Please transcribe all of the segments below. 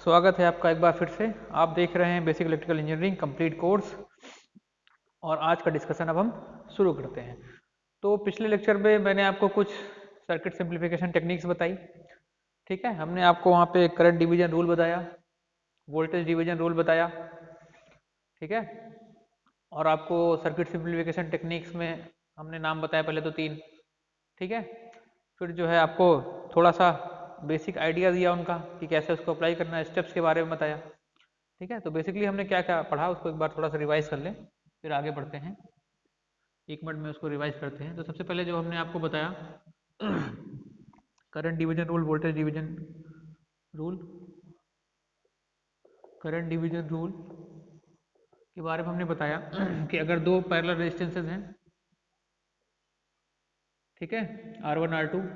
स्वागत है आपका एक बार फिर से। आप देख रहे हैं basic electrical engineering complete course और आज का डिस्कशन अब हम शुरू करते हैं। तो पिछले लेक्चर में मैंने आपको कुछ सर्किट सिंप्लीफिकेशन टेक्निक्स बताई, ठीक है। हमने आपको वहाँ पे करंट डिवीजन रूल बताया, वोल्टेज डिवीजन रूल बताया, ठीक है। और आपको सर्किट सिंप्लीफिकेशन टेक्निक्स में हमने नाम बताया पहले तो 3, ठीक है। फिर जो है आपको थोड़ा सा बेसिक आइडिया दिया उनका कि कैसे उसको अप्लाई करना है, स्टेप्स के बारे में बताया, ठीक है। तो बेसिकली हमने क्या क्या पढ़ा उसको एक बार थोड़ा सा रिवाइज कर लें, फिर आगे बढ़ते हैं। 1 मिनट में उसको रिवाइज करते हैं। तो सबसे पहले जो हमने आपको बताया current division rule, voltage division rule, current division rule के बारे में हमने बताया कि अगर दो पैरेलल रेजिस्टेंसेज हैं, ठीक है, R1 R2,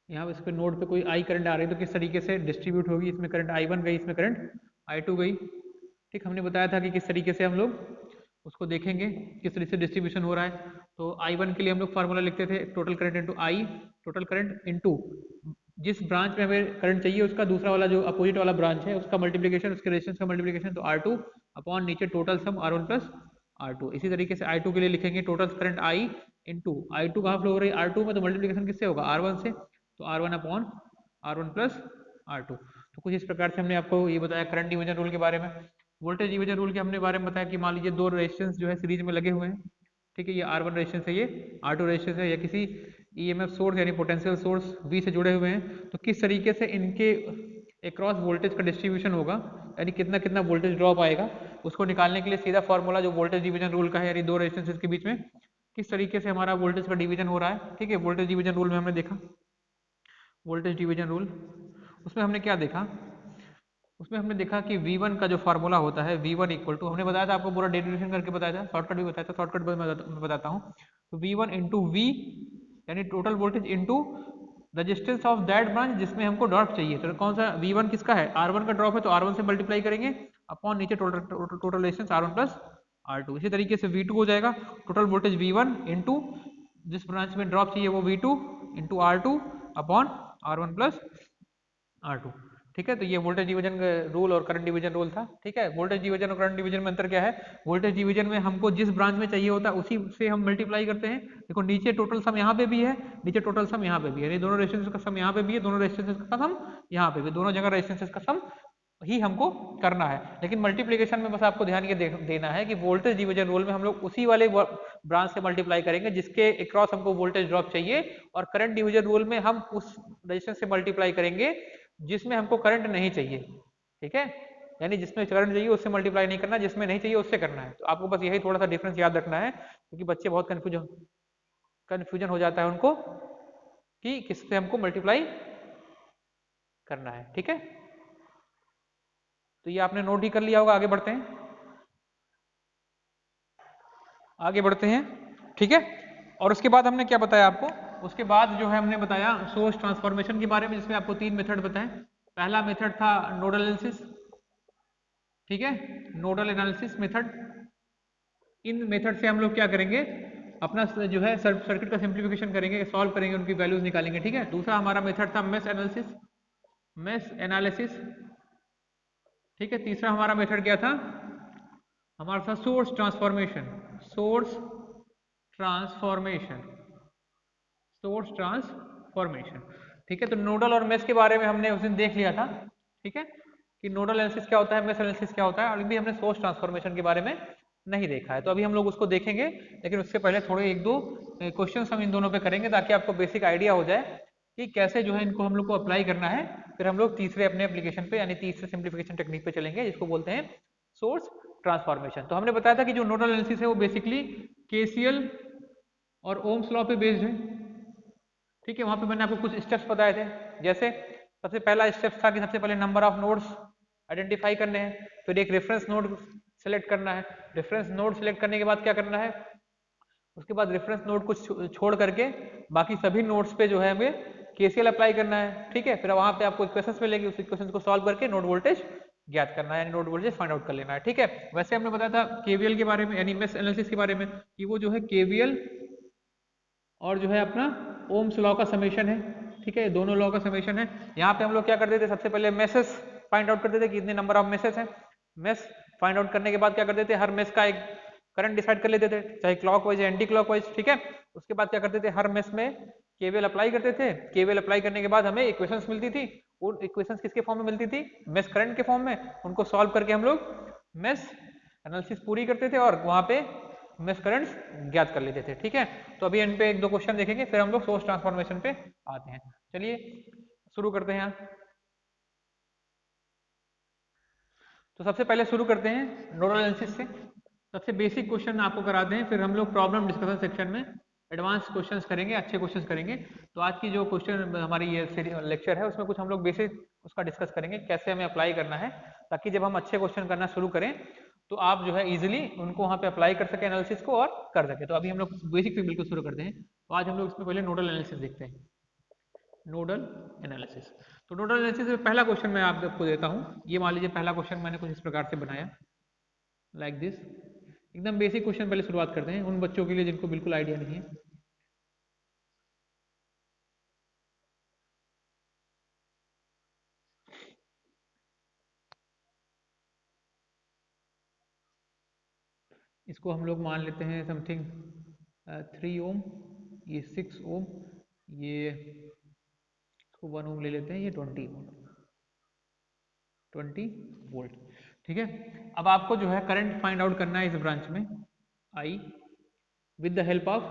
यहाँ इस पे नोड पे कोई आई करंट आ रही है तो किस तरीके से डिस्ट्रीब्यूट होगी, इसमें करंट I1 गई, इसमें करंट I2 गई, ठीक। हमने बताया था कि किस तरीके से हम लोग उसको देखेंगे, किस तरीके से डिस्ट्रीब्यूशन हो रहा है। तो I1 के लिए हम लोग फार्मूला लिखते थे टोटल करंट इंटू आई, टोटल करंट इंटू जिस ब्रांच में हमें करंट चाहिए उसका दूसरा वाला जो अपोजिट वाला ब्रांच है उसका मल्टीप्लीकेशन, उसके रेजिस्टेंस का मल्टीप्लीकेशन, तो R2 अपॉन नीचे total sum R1 plus R2। इसी तरीके से I2 के लिए लिखेंगे total current I into I2 कहाँ फ्लो हो रही है R2 में, तो मल्टीप्लीकेशन किससे होगा R1 से, तो R1 upon R1 plus R2। तो कुछ इस प्रकार से हमने आपको ये बताया करंट डिवीजन रूल के बारे में। वोल्टेज डिवीजन रूल के हमने बारे में बताया कि मान लीजिए दो रेजिस्टेंस जो है सीरीज में लगे हुए हैं, ठीक है। ये R1 रेजिस्टेंस है, ये R2 रेजिस्टेंस है, या किसी EMF सोर्स यानी पोटेंशियल सोर्स V से जुड़े हुए हैं, तो किस तरीके से इनके अक्रॉस वोल्टेज का डिस्ट्रीब्यूशन होगा, यानी कितना कितना वोल्टेज ड्रॉप आएगा, उसको निकालने के लिए सीधा फॉर्मूला जो वोल्टेज डिवीजन रूल का है, यानी दो रेजिस्टेंसेस के बीच में किस तरीके से हमारा वोल्टेज का डिवीजन हो रहा है, ठीक है। वोल्टेज डिवीजन रूल में हमने देखा, वोल्टेज डिवीजन रूल, उसमें हमने क्या देखा, उसमें हमने देखा कि V1 का जो फार्मूला होता है V1 इक्वल टू, हमने बताया था आपको पूरा डेरिवेशन करके बताया था, शॉर्टकट भी बताया था, शॉर्टकट मैं बताता हूँ। तो V1 इंटू V यानी total voltage into resistance of that branch जिसमें हमको ड्रॉप चाहिए। तो कौन सा V1 किसका है, R1 का ड्रॉप है, तो R1 से मल्टीप्लाई करेंगे अपॉन नीचे total resistance R1 plus R2। इसी तरीके से V2 हो जाएगा टोटल वोल्टेज V1 इंटू जिस ब्रांच में ड्रॉप चाहिए वो V2 into R2 upon R1 plus R2, ठीक है। तो ये वोल्टेज डिवीजन रूल और करंट डिवीजन रूल था, ठीक है। वोल्टेज डिवीजन और करंट डिवीजन में अंतर क्या है, वोल्टेज डिवीजन में हमको जिस ब्रांच में चाहिए होता है उसी से हम मल्टीप्लाई करते हैं। देखो नीचे टोटल सम यहाँ पे भी है, नीचे टोटल सम यहाँ पे भी है, यानी दोनों रेजिस्टेंसेस का सम यहाँ पे भी है, दोनों रेजिस्टेंसेस का सम यहाँ पे भी, दोनों जगह रेजिस्टेंसेस का सम ही हमको करना है। लेकिन मल्टीप्लिकेशन में बस आपको ध्यान ये देना है कि वोल्टेज डिवीजन रूल में हम लोग उसी वाले ब्रांच से मल्टीप्लाई करेंगे जिसके अक्रॉस हमको वोल्टेज ड्रॉप चाहिए, और करंट डिवीजन रूल में हम उस रेजिस्टेंस से मल्टीप्लाई करेंगे जिसमें हमको करंट नहीं चाहिए, ठीक है। यानी जिसमें करंट चाहिए उससे मल्टीप्लाई नहीं करना, जिसमें नहीं चाहिए उससे करना है। तो आपको बस यही थोड़ा सा डिफरेंस याद रखना है, क्योंकि बच्चे बहुत कन्फ्यूजन हो जाता है उनको कि किससे हमको मल्टीप्लाई करना है, ठीक है। तो ये आपने नोट ही कर लिया होगा। आगे बढ़ते हैं, आगे बढ़ते हैं, ठीक है। और उसके बाद हमने क्या बताया आपको, उसके बाद जो है हमने बताया सोर्स ट्रांसफॉर्मेशन के बारे में, जिसमें आपको 3 मेथड बताएं। पहला मेथड था नोडल एनालिसिस, ठीक है, नोडल एनालिसिस मेथड। इन मेथड से हम लोग क्या करेंगे, अपना जो है सर्किट का सिंप्लीफिकेशन करेंगे, सॉल्व करेंगे, उनकी वैल्यूज निकालेंगे, ठीक है। दूसरा हमारा मेथड था मेश एनालिसिस, मेश एनालिसिस, ठीक है। तीसरा हमारा मेथड क्या था, हमारा था source transformation, source transformation, source transformation, ठीक है। तो नोडल और मेश के बारे में हमने उस दिन देख लिया था, ठीक है, कि नोडल एनालिसिस क्या होता है, मेश एनालिसिस क्या होता है, और अभी हमने सोर्स ट्रांसफॉर्मेशन के बारे में नहीं देखा है। तो अभी हम लोग उसको देखेंगे, लेकिन उससे पहले थोड़े एक दो क्वेश्चंस हम इन दोनों पे करेंगे ताकि आपको बेसिक आइडिया हो जाए कि कैसे जो है इनको हम लोग को अप्लाई करना है। फिर हम लोग तीसरे अपने एप्लीकेशन पे यानी तीसरे सिंप्लीफिकेशन टेक्निक पे चलेंगे, जिसको बोलते हैं सोर्स ट्रांसफॉर्मेशन। तो हमने बताया था कि जो नोडल एनालिसिस है वो बेसिकली केसीएल और ओम्स लॉ पे बेस्ड है, ठीक है। वहां पे मैंने आपको कुछ स्टेप्स बताए थे, जैसे सबसे पहला स्टेप था कि सबसे पहले नंबर ऑफ नोड्स आइडेंटिफाई करने हैं, फिर एक रेफरेंस नोड सेलेक्ट करना है, रेफरेंस नोड सेलेक्ट करने के बाद क्या करना है, उसके बाद रेफरेंस नोड को छोड़ करके बाकी सभी नोड्स पे जो है हमें केसीएल अप्लाई करना है, ठीक है। फिर वहां पे आपको इक्वेशंस मिलेगी, उस इक्वेशंस को सॉल्व करके नोड वोल्टेज ज्ञात करना है, यानी नोड वोल्टेज फाइंड आउट कर लेना है, ठीक है। वैसे हमने बताया था केवीएल के बारे में, यानी मेश एनालिसिस के बारे में, कि वो जो है केवीएल और जो है अपना ओम्स लॉ का समेशन है, ठीक है, दोनों लॉ का समेशन है। यहाँ पे हम लोग क्या करते थे, सबसे पहले मेसेस फाइंड आउट करते थे कि इतने नंबर ऑफ मेसेस हैं। मेस फाइंड आउट करने के बाद क्या करते थे, हर मेस का एक करंट डिसाइड कर लेते थे, चाहे क्लॉकवाइज या एंटी क्लॉकवाइज, ठीक है। उसके बाद क्या करते थे, हर मेस में केवीएल अप्लाई करते थे। केवीएल अप्लाई करने के बाद हमें इक्वेशंस मिलती थी। वो इक्वेशंस किसके फॉर्म में मिलती थी, मेस करंट के फॉर्म में। उनको सॉल्व करके हम लोग मेस एनालिसिस पूरी करते थे और वहां पे मेस करंट्स ज्ञात कर लेते थे, ठीक है। तो अभी इन पे एक दो क्वेश्चन देखेंगे, फिर हम लोग सोर्स ट्रांसफॉर्मेशन पे आते हैं। चलिए शुरू करते हैं। तो सबसे पहले शुरू करते हैं नोडल एनालिसिस से। सबसे बेसिक क्वेश्चन आपको कराते हैं, फिर हम लोग प्रॉब्लम डिस्कशन सेक्शन में एडवांस क्वेश्चंस करेंगे, अच्छे क्वेश्चंस करेंगे। तो आज की जो क्वेश्चन हमारी ये लेक्चर है उसमें कुछ हम लोग बेसिक उसका डिस्कस करेंगे, कैसे हमें अप्लाई करना है, ताकि जब हम अच्छे क्वेश्चन करना शुरू करें तो आप जो है इजीली उनको वहाँ पे अप्लाई कर सके एनालिसिस को और कर सके। तो अभी हम लोग बेसिक से बिल्कुल शुरू करते हैं। तो आज हम लोग इसमें पहले नोडल एनालिसिस देखते हैं। नोडल एनालिसिस, तो नोडल एनालिसिस में पहला क्वेश्चन मैं आपको देता हूँ। ये मान लीजिए पहला क्वेश्चन मैंने कुछ इस प्रकार से बनाया, लाइक दिस। एकदम बेसिक क्वेश्चन पहले शुरुआत करते हैं उन बच्चों के लिए जिनको बिल्कुल आइडिया नहीं है। इसको हम लोग मान लेते हैं समथिंग 3 ओम, ये 6 ओम, ये 1 ओम ले लेते हैं, ये 20 वोल्ट, ठीक है। अब आपको जो है करंट फाइंड आउट करना है इस ब्रांच में I, with the help of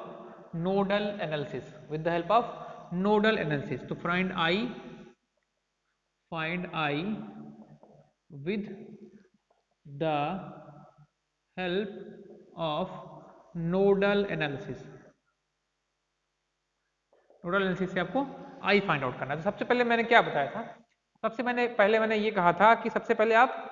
nodal analysis, with the help of nodal analysis. तो find I with the help of nodal analysis. Nodal analysis से आपको आई फाइंड आउट करना है। तो सबसे पहले मैंने क्या बताया था, पहले मैंने ये कहा था कि सबसे पहले आप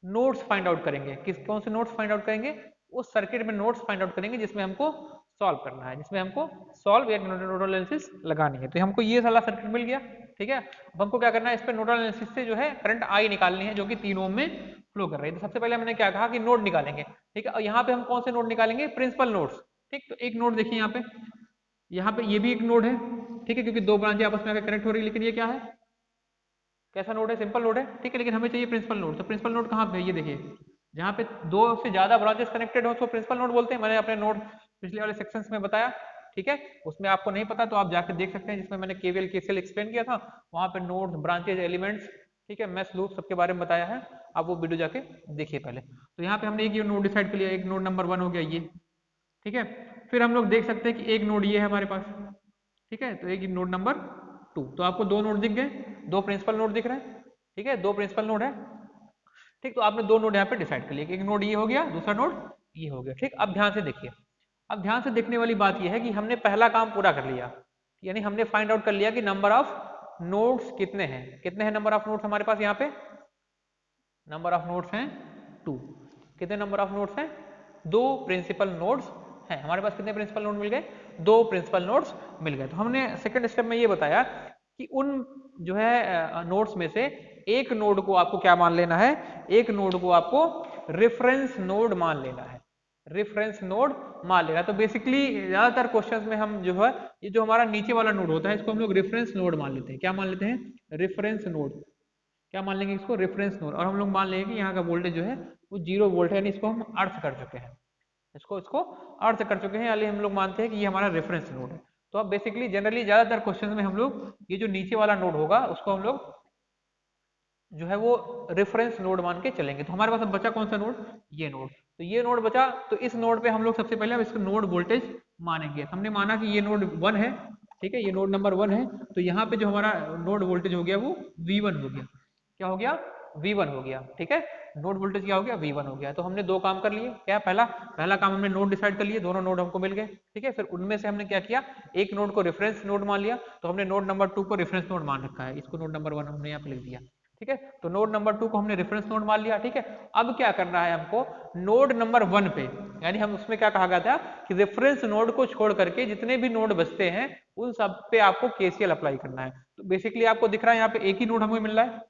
नोड्स फाइंड आउट करेंगे। कौन से नोड्स फाइंड आउट करेंगे, उस सर्किट में नोड्स फाइंड आउट करेंगे जिसमें हमको सॉल्व करना है, जिसमें हमको सॉल्व या नोडल एनालिसिस लगानी है। तो हमको ये सारा सर्किट मिल गया, ठीक है। अब हमको क्या करना है, इस पे नोडल एनालिसिस से जो है करंट आई निकालनी है, जो कि 3 ओम में फ्लो कर रही है। तो सबसे पहले मैंने क्या कहा कि नोड निकालेंगे, ठीक है। और यहाँ पे हम कौन से नोड निकालेंगे, प्रिंसिपल नोड्स, ठीक। तो एक नोड देखिए यहाँ पे ये भी एक नोड है, ठीक है, क्योंकि दो ब्रांचें आपस में आकर कनेक्ट हो रही है। लेकिन ये क्या है, कैसा नोड है, सिंपल नोड है, ठीक है। लेकिन हमें चाहिए प्रिंसिपल नोड। तो प्रिंसिपल नोड कहाँ पे है, ये देखिए, जहाँ पे दो से ज्यादा ब्रांचेस कनेक्टेड हो उसको प्रिंसिपल नोड बोलते हैं। मैंने अपने नोड पिछले वाले सेक्शंस में बताया, ठीक है। उसमें आपको नहीं पता तो आप जाकर देख सकते हैं, जिसमें मैंने केवीएल केसीएल एक्सप्लेन किया था। वहां पे नोड, ब्रांचेज, एलिमेंट्स, ठीक है, मेश लूप सबके बारे में बताया है। आप वो वीडियो जाके देखिए पहले। तो यहाँ पे हमने एक नोड डिसाइड कर लिया, एक नोड नंबर 1 हो गया ये, ठीक है। फिर हम लोग देख सकते हैं कि एक नोड ये है हमारे पास, ठीक है। तो एक नोड नंबर 2। तो आपको दो नोड दिख गए, दो प्रिंसिपल नोड दिख रहे हैं, ठीक है, दो प्रिंसिपल नोड है, ठीक। तो आपने दो नोड यहाँ पे डिसाइड कर लिया, एक नोड ये हो गया, दूसरा नोड ये हो गया, ठीक। अब ध्यान से देखिए, अब ध्यान से देखने वाली बात ये है कि हमने पहला काम पूरा कर लिया, यानी हमने फाइंड आउट कर लिया कि नंबर ऑफ नोड्स कितने हैं। कितने हैं नंबर ऑफ नोड्स हमारे पास, यहाँ पे नंबर ऑफ नोड्स हैं 2। कितने नंबर ऑफ नोड्स हैं, दो प्रिंसिपल नोड्स हैं हमारे पास। कितने प्रिंसिपल नोड मिल गए, दो प्रिंसिपल नोड्स मिल गए। तो हमने सेकंड स्टेप में ये बताया कि उन जो है नोड्स में से एक नोड को आपको क्या मान लेना है, एक नोड को आपको रेफरेंस नोड मान लेना है, रेफरेंस नोड मान लेना। तो बेसिकली ज्यादातर क्वेश्चंस में हम जो है, ये जो हमारा नीचे वाला नोड होता है इसको हम लोग रेफरेंस नोड मान लेते हैं। क्या मान लेते हैं, रेफरेंस नोड। क्या मान लेंगे इसको, रेफरेंस नोड। और हम लोग मान लेंगे कि यहाँ का वोल्टेज जो है वो 0 वोल्ट है, यानी इसको हम अर्थ कर चुके हैं, इसको अर्थ कर चुके हैं, यानी हम लोग मानते हैं कि ये हमारा रेफरेंस नोड है। तो अब बेसिकली जनरली ज्यादातर क्वेश्चन में हम लोग ये जो नीचे वाला नोड होगा उसको हम लोग जो है वो रेफरेंस नोड मान के चलेंगे। तो हमारे पास अब बचा कौन सा नोड, ये नोड। तो ये नोड बचा, तो इस नोड पे हम लोग सबसे पहले अब इसको नोड वोल्टेज मानेंगे। हमने माना कि ये नोड 1 है, ठीक है, ये नोड नंबर 1 है। तो यहाँ पे जो हमारा नोड वोल्टेज हो गया वो V1 हो गया। क्या हो गया, V1 हो गया, ठीक है। नोड वोल्टेज क्या हो गया, V1 हो गया। तो हमने दो काम कर लिए, क्या, पहला काम हमने नोड डिसाइड कर लिए, दोनों नोड हमको मिल गए, ठीक है। फिर उनमें से हमने क्या किया, एक नोड को रेफरेंस नोड मान लिया। तो हमने नोड नंबर 2 को रेफरेंस नोड मान रखा है, इसको नोड नंबर 1 हमने यहाँ पे लिख दिया, ठीक है। तो नोड नंबर 2 को हमने रेफरेंस नोड मान लिया, ठीक है। अब क्या करना है हमको, नोड नंबर 1 पे, यानी हम उसमें क्या कहा गया था कि रेफरेंस नोड को छोड़ करके जितने भी नोड बचते हैं उन सब पे आपको केसीएल अप्लाई करना है। तो बेसिकली आपको दिख रहा है यहाँ पे एक ही नोड हमें मिल रहा है,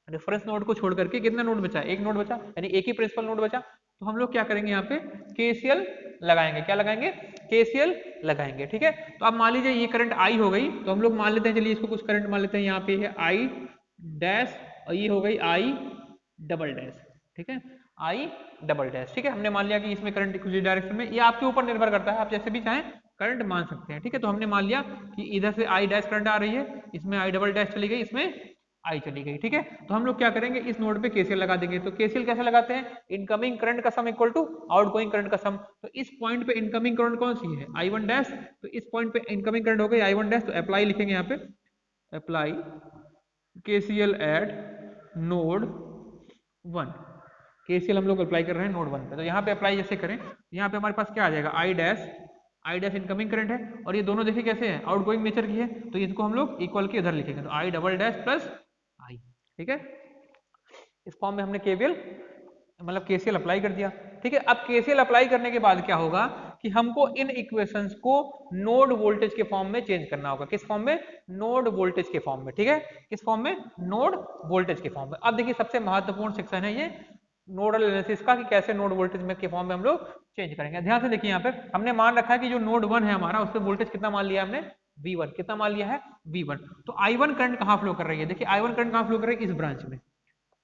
रेफरेंस नोड को छोड़ करके कितना नोड बचा, एक नोड बचा, यानी एक ही प्रिंसिपल नोड बचा। तो हम लोग क्या करेंगे, यहाँ पे केसीएल लगाएंगे। क्या लगाएंगे, केसीएल लगाएंगे। ठीक है, तो अब मान लीजिए ये करंट आई हो गई, तो हम लोग मान लेते हैं, चलिए इसको कुछ करंट मान लेते हैं, यहाँ पे है आई डैश और ये हो गई आई डबल डैश। ठीक है, आई डबल डैश। ठीक है, हमने मान लिया कि इसमें करंट कुछ डायरेक्शन में, ये आपके ऊपर निर्भर करता है, आप जैसे भी चाहें करंट मान सकते हैं। ठीक है, तो हमने मान लिया कि इधर से आई डैश करंट आ रही है, इसमें आई डबल डैश चली गई, इसमें आई चली गई। ठीक है, तो हम लोग क्या करेंगे, इस नोड पे केसीएल लगा देंगे। तो केसीएल कैसे लगाते हैं, इनकमिंग करंट का sum equal to outgoing current का सम। तो इस पॉइंट पे इनकमिंग करंट कौन सी है, आई वन डैश, तो इस पॉइंट पे इनकमिंग करंट हो गई आई वन डैश, तो अप्लाई लिखेंगे यहाँ पे, apply KCL eight node one. KCL हम लोग अप्लाई कर रहे हैं नोड वन पे, तो यहाँ पे अप्लाई जैसे करें, यहाँ पे हमारे पास क्या आ जाएगा, आई डैश इनकमिंग करंट है, और ये दोनों देखिए कैसे है, आउटगोइंग नेचर की है, तो इसको हम लोग इक्वल के इधर लिखेंगे, तो आई डबल डैश प्लस आई। ठीक है, इस फॉर्म में हमने केवीएल मतलब केसीएल अप्लाई कर दिया। ठीक है, अब केसीएल अप्लाई करने के बाद क्या होगा कि हमको इन इक्वेशंस को नोड वोल्टेज के फॉर्म में चेंज करना होगा। किस फॉर्म में, नोड वोल्टेज के फॉर्म में। ठीक है, किस फॉर्म में, नोड वोल्टेज के फॉर्म में। अब देखिए सबसे महत्वपूर्ण सेक्शन है ये नोडल एनालिसिस का, कि कैसे नोड वोल्टेज में के फॉर्म में हम लोग चेंज करेंगे। ध्यान से देखिए, यहाँ पे हमने मान रखा है कि जो नोड वन है हमारा, उस पर वोल्टेज कितना मान लिया हमने, V1। कितना मान लिया है, V1। तो I1 करंट कहाँ फ्लो कर रही है, देखिए I1 करंट कहाँ फ्लो कर रही है, इस ब्रांच में,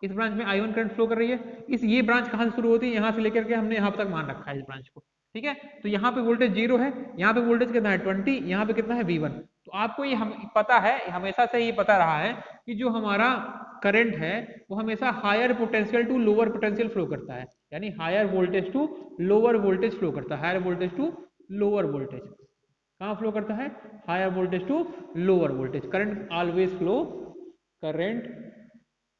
इस ब्रांच में I1 करंट फ्लो कर रही है। ये ब्रांच कहाँ से शुरू होती है, यहाँ से लेकर के हमने यहाँ तक मान रखा है इस ब्रांच को। ठीक है, तो यहाँ पे वोल्टेज 0 है, यहाँ पे वोल्टेज कितना है 20, यहाँ पे कितना है V1। तो आपको ये हम पता है, हमेशा से ये पता रहा है कि जो हमारा करंट है वो हमेशा higher potential to lower potential flow करता है, यानी higher voltage to lower voltage flow करता है, higher voltage to lower voltage कहाँ फ्लो करता है, higher voltage to lower voltage. Current always flow, current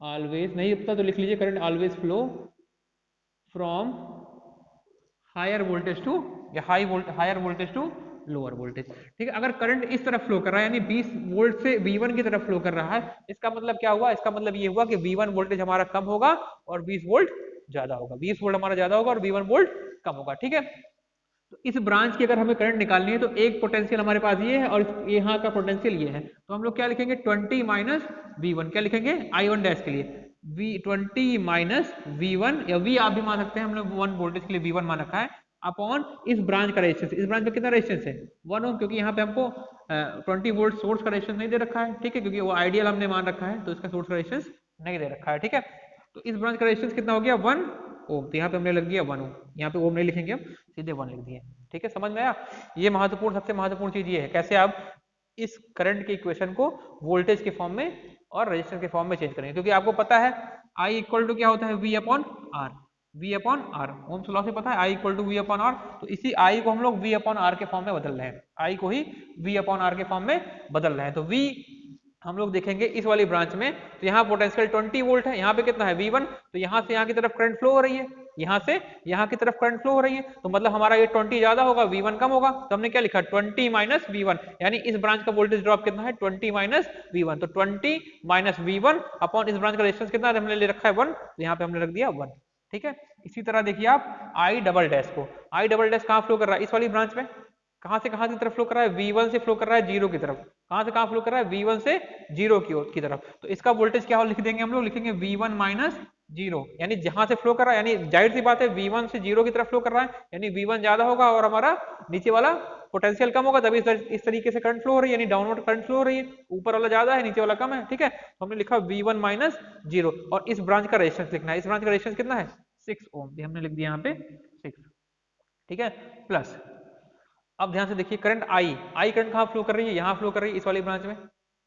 always, नहीं पता तो लिख लीजिए, current always flow from higher voltage to, या higher voltage to lower voltage. ठीक है, अगर करंट इस तरफ फ्लो कर रहा है, यानी 20 वोल्ट से V1 की तरफ फ्लो कर रहा है, इसका मतलब क्या हुआ, इसका मतलब ये हुआ कि V1 वोल्टेज हमारा कम होगा और 20 वोल्ट ज्यादा होगा, 20 वोल्ट हमारा ज्यादा होगा और V1 वोल्ट कम होगा। ठीक है, तो इस ब्रांच की अगर हमें करंट निकालनी है, तो एक पोटेंशियल हमारे पास ये है और यहाँ का पोटेंशियल ये है, तो हम लोग क्या लिखेंगे, 20 माइनस V1, क्या लिखेंगे, I1 डैश के लिए V20 माइनस V1, या V आप भी मान सकते हैं, हम लोग 1 वोल्टेज के लिए V1 मान रखा है, अपॉन इस ब्रांच का रेजिस्टेंस। इस ब्रांच में कितना रेजिस्टेंस है, 1 ओम, क्योंकि यहाँ पे हमको 20 वोल्ट सोर्स का रेजिस्टेंस नहीं दे रखा है। ठीक है, क्योंकि वो आइडियल हमने मान रखा है, तो इसका सोर्स का रेजिस्टेंस नहीं दे रखा है। ठीक है, तो इस ब्रांच का रेजिस्टेंस कितना हो गया, 1 ओम, तो यहाँ पे हमने लग दिया 1 ओम, यहाँ पे ओम नहीं लिखेंगे, हम सीधे 1 लिख दिए। ठीक है, समझ में आया। ये महत्वपूर्ण, सबसे महत्वपूर्ण चीज ये है, कैसे आप इस करंट के इक्वेशन को वोल्टेज के फॉर्म में और रेजिस्टेंस के फॉर्म में चेंज करेंगे, क्योंकि आपको पता है I इक्वल टू क्या होता है, V upon R, V upon R, Ohm's law से पता है I equal to V upon R. तो इसी I को हम लोग V अपॉन आर के फॉर्म में बदल रहे हैं, I को ही V अपॉन आर के फॉर्म में बदल रहे हैं। तो V हम लोग देखेंगे इस वाली ब्रांच में, तो यहाँ पोटेंशियल 20 वोल्ट है, यहाँ पे कितना है V1, तो यहाँ से यहाँ की तरफ करंट फ्लो हो रही है, यहाँ से यहाँ की तरफ करंट फ्लो हो रही है, तो मतलब हमारा ये 20 ज्यादा होगा, V1 कम होगा, तो हमने क्या लिखा, 20 माइनस V1, यानी इस ब्रांच का वोल्टेज ड्रॉप कितना है, 20 माइनस V1, तो 20 माइनस V1 अपॉन इस ब्रांच का रेजिस्टेंस कितना है, हमने ले रखा है 1, तो यहाँ पे हमने रख दिया 1। ठीक है, इसी तरह देखिए आप I डबल डैश को, I डबल डैश कहाँ फ्लो कर रहा है, इस वाली ब्रांच में, कहां से कहां की तरफ फ्लो कर रहा है, V1 से फ्लो कर रहा है 0 की तरफ, कहां से कहां फ्लो कर रहा है, V1 से 0 की तरफ। तो इसका वोल्टेज क्या हो लिख देंगे हम लोग, लिखेंगे V1 माइनस 0, यानी जहां से फ्लो कर रहा है, यानी जाहिर सी बात है V1 से 0 की तरफ फ्लो कर रहा है, यानी V1 ज्यादा होगा और हमारा नीचे वाला पोटेंशियल कम होगा, तभी इस तरीके से करंट फ्लो हो रही है, यानी डाउनवर्ड करंट फ्लो हो रही है, ऊपर वाला ज्यादा है नीचे वाला कम है। ठीक है, तो हमने लिखा V1 माइनस 0, और इस ब्रांच का रेजिस्टेंस लिखना है, इस ब्रांच का रेजिस्टेंस कितना है, 6 ओम, ये हमने लिख दिया यहाँ पे 6। ठीक है, प्लस अब ध्यान से देखिए करंट आई करंट कहाँ फ्लो कर रही है, यहाँ फ्लो कर रही है, इस वाली ब्रांच में,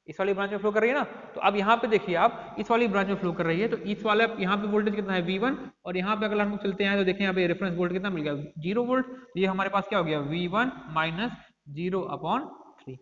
इस वाली ब्रांच में फ्लो कर रही है ना। तो अब यहाँ पे देखिए आप, इस वाली ब्रांच में फ्लो कर रही है, तो इस वाले यहाँ पे वोल्टेज कितना है V1, और यहाँ पे अगर हम लोग चलते हैं तो देखें यहाँ पे रेफरेंस वोल्ट कितना मिल गया, 0 वोल्ट, ये हमारे पास क्या हो गया, V1 माइनस 0 अपॉन 3।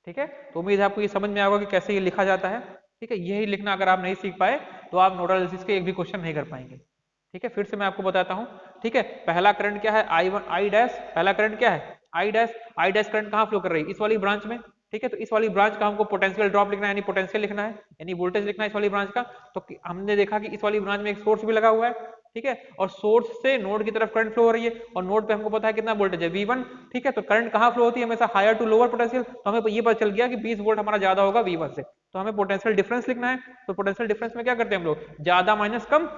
ठीक है, तो उम्मीद है आपको ये समझ में आएगा कि कैसे ये लिखा जाता है। ठीक है, यही लिखना अगर आप नहीं सीख पाए तो आप नोडल एनालिसिस के एक भी क्वेश्चन नहीं कर पाएंगे। ठीक है, फिर से मैं आपको बताता हूँ। ठीक है, पहला करंट क्या है, I डैश, पहला करंट क्या है, I डैश करंट कहाँ फ्लो कर रही है, इस वाली ब्रांच में। ठीक है, तो इस वाली ब्रांच का हमको पोटेंशियल ड्रॉप लिखना है, यानी पोटेंशियल लिखना है, यानी वोल्टेज लिखना है इस वाली ब्रांच का। तो हमने देखा कि इस वाली ब्रांच में एक सोर्स भी लगा हुआ है। ठीक है, और सोर्स से नोड की तरफ करंट फ्लो हो रही है, और नोड पे हमको पता है कितना वोल्टेज है, V1। ठीक है, तो करंट कहाँ फ्लो होती है, हमेशा हायर टू लोअर पोटेंशियल, तो हमें ये पता चल गया कि 20 वोल्ट हमारा ज्यादा होगा V1 से, तो हमें पोटेंशियल डिफरेंस लिखना है। तो पोटेंशियल डिफरेंस में क्या करते हैं हम लोग, ज्यादा माइनस कम,